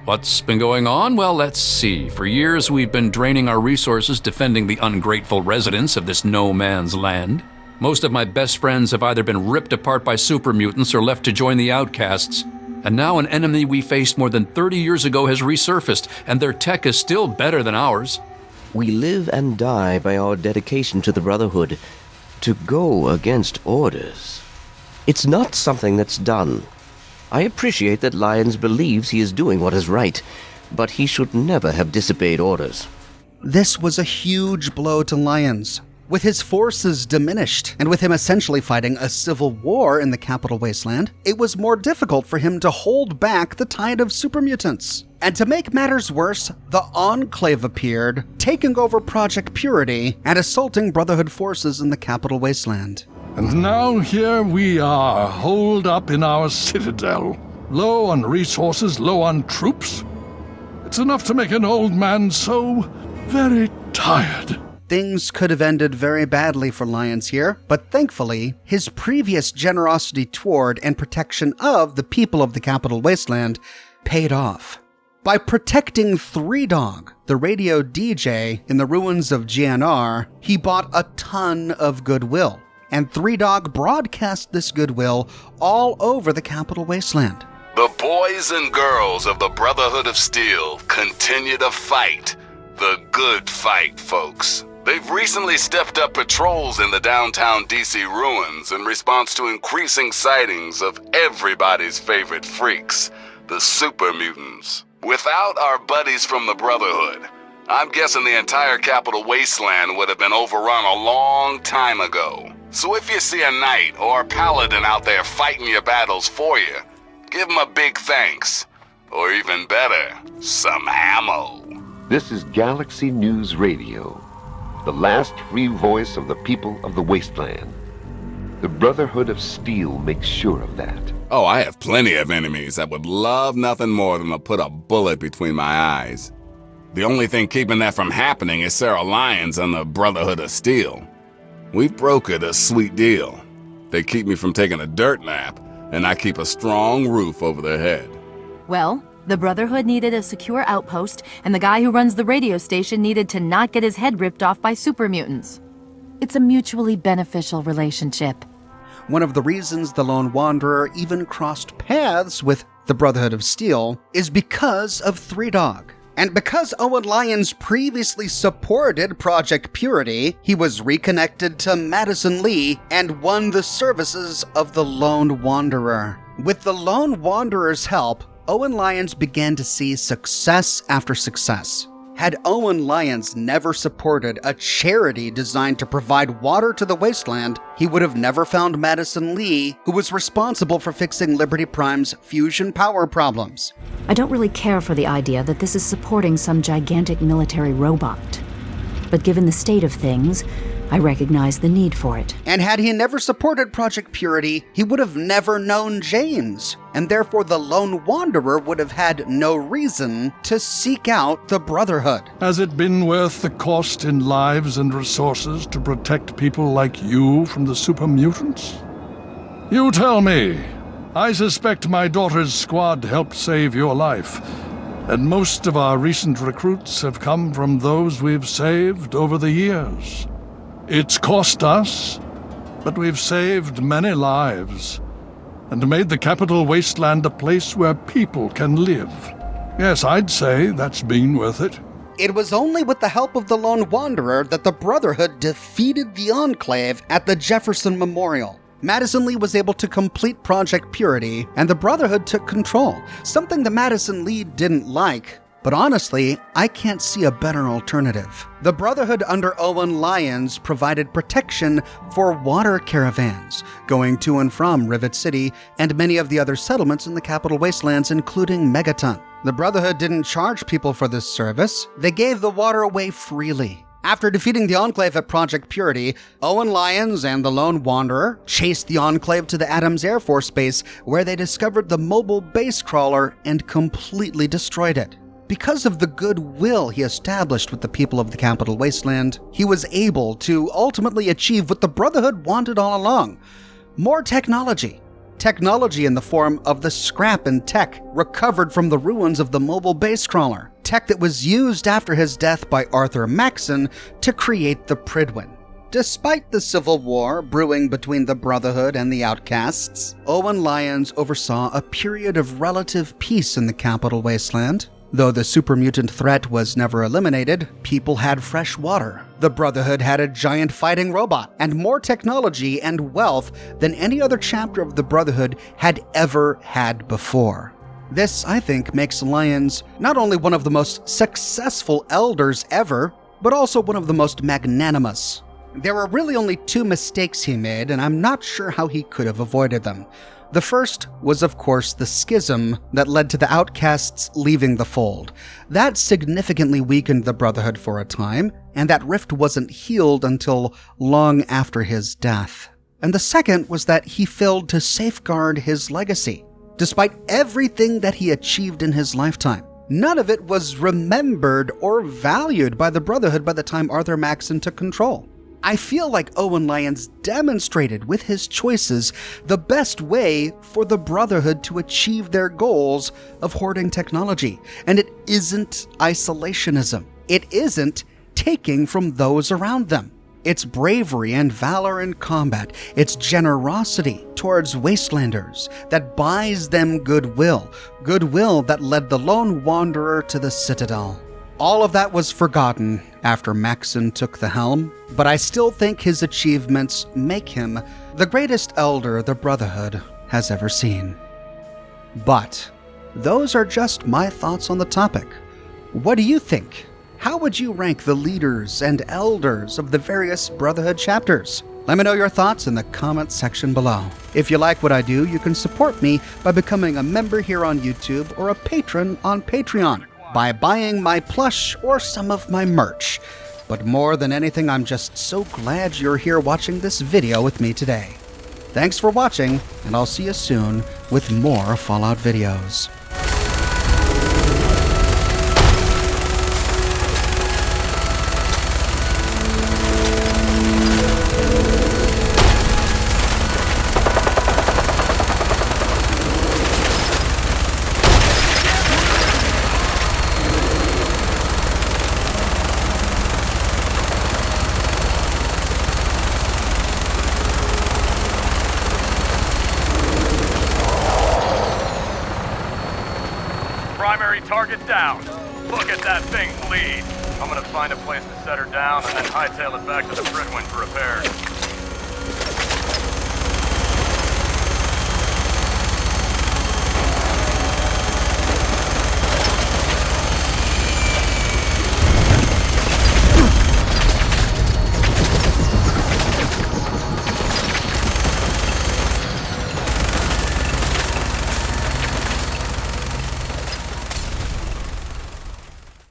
What's been going on? Well, let's see. For years, we've been draining our resources defending the ungrateful residents of this no-man's land. Most of my best friends have either been ripped apart by super mutants or left to join the outcasts. And now an enemy we faced more than 30 years ago has resurfaced, and their tech is still better than ours. We live and die by our dedication to the Brotherhood. To go against orders, it's not something that's done. I appreciate that Lyons believes he is doing what is right, but he should never have disobeyed orders. This was a huge blow to Lyons. With his forces diminished, and with him essentially fighting a civil war in the capital wasteland, it was more difficult for him to hold back the tide of super mutants. And to make matters worse, the Enclave appeared, taking over Project Purity and assaulting Brotherhood forces in the capital wasteland. And now here we are, holed up in our citadel. Low on resources, low on troops. It's enough to make an old man so very tired. Things could have ended very badly for Lyons here, but thankfully, his previous generosity toward and protection of the people of the capital wasteland paid off. By protecting Three Dog, the radio DJ in the ruins of GNR, he bought a ton of goodwill, and Three Dog broadcast this goodwill all over the capital wasteland. The boys and girls of the Brotherhood of Steel continue to fight. The good fight, folks. They've recently stepped up patrols in the downtown DC ruins in response to increasing sightings of everybody's favorite freaks, the super mutants. Without our buddies from the Brotherhood, I'm guessing the entire capital wasteland would have been overrun a long time ago. So if you see a knight or a paladin out there fighting your battles for you, give them a big thanks. Or even better, some ammo. This is Galaxy News Radio, the last free voice of the people of the wasteland. The Brotherhood of Steel makes sure of that. Oh, I have plenty of enemies that would love nothing more than to put a bullet between my eyes. The only thing keeping that from happening is Sarah Lyons and the Brotherhood of Steel. We've brokered a sweet deal. They keep me from taking a dirt nap, and I keep a strong roof over their head. Well, the Brotherhood needed a secure outpost, and the guy who runs the radio station needed to not get his head ripped off by super mutants. It's a mutually beneficial relationship. One of the reasons the Lone Wanderer even crossed paths with the Brotherhood of Steel is because of Three Dog. And because Owen Lyons previously supported Project Purity, he was reconnected to Madison Lee and won the services of the Lone Wanderer. With the Lone Wanderer's help, Owen Lyons began to see success after success. Had Owen Lyons never supported a charity designed to provide water to the wasteland, he would have never found Madison Lee, who was responsible for fixing Liberty Prime's fusion power problems. I don't really care for the idea that this is supporting some gigantic military robot. But given the state of things, I recognize the need for it. And had he never supported Project Purity, he would have never known James, and therefore the Lone Wanderer would have had no reason to seek out the Brotherhood. Has it been worth the cost in lives and resources to protect people like you from the super mutants? You tell me. I suspect my daughter's squad helped save your life, and most of our recent recruits have come from those we've saved over the years. It's cost us, but we've saved many lives, and made the capital wasteland a place where people can live. Yes, I'd say that's been worth it. It was only with the help of the Lone Wanderer that the Brotherhood defeated the Enclave at the Jefferson Memorial. Madison Lee was able to complete Project Purity, and the Brotherhood took control, something that Madison Lee didn't like. But honestly, I can't see a better alternative. The Brotherhood under Owen Lyons provided protection for water caravans going to and from Rivet City and many of the other settlements in the capital wastelands, including Megaton. The Brotherhood didn't charge people for this service. They gave the water away freely. After defeating the Enclave at Project Purity, Owen Lyons and the Lone Wanderer chased the Enclave to the Adams Air Force Base, where they discovered the mobile base crawler and completely destroyed it. Because of the goodwill he established with the people of the capital wasteland, he was able to ultimately achieve what the Brotherhood wanted all along: more technology. Technology in the form of the scrap and tech recovered from the ruins of the mobile base crawler. Tech that was used after his death by Arthur Maxson to create the Pridwin. Despite the civil war brewing between the Brotherhood and the Outcasts, Owen Lyons oversaw a period of relative peace in the capital wasteland. Though the super mutant threat was never eliminated, people had fresh water. The Brotherhood had a giant fighting robot and more technology and wealth than any other chapter of the Brotherhood had ever had before. This, I think, makes Lyons not only one of the most successful elders ever, but also one of the most magnanimous. There were really only two mistakes he made, and I'm not sure how he could have avoided them. The first was, of course, the schism that led to the Outcasts leaving the fold. That significantly weakened the Brotherhood for a time, and that rift wasn't healed until long after his death. And the second was that he failed to safeguard his legacy. Despite everything that he achieved in his lifetime, none of it was remembered or valued by the Brotherhood by the time Arthur Maxon took control. I feel like Owen Lyons demonstrated with his choices the best way for the Brotherhood to achieve their goals of hoarding technology. And it isn't isolationism. It isn't taking from those around them. It's bravery and valor in combat. It's generosity towards wastelanders that buys them goodwill. Goodwill that led the Lone Wanderer to the Citadel. All of that was forgotten after Maxon took the helm, but I still think his achievements make him the greatest elder the Brotherhood has ever seen. But those are just my thoughts on the topic. What do you think? How would you rank the leaders and elders of the various Brotherhood chapters? Let me know your thoughts in the comments section below. If you like what I do, you can support me by becoming a member here on YouTube or a patron on Patreon by buying my plush or some of my merch. But more than anything, I'm just so glad you're here watching this video with me today. Thanks for watching, and I'll see you soon with more Fallout videos. Primary target down. Look at that thing bleed. I'm gonna find a place to set her down and then hightail it back to the Fredwind for repairs.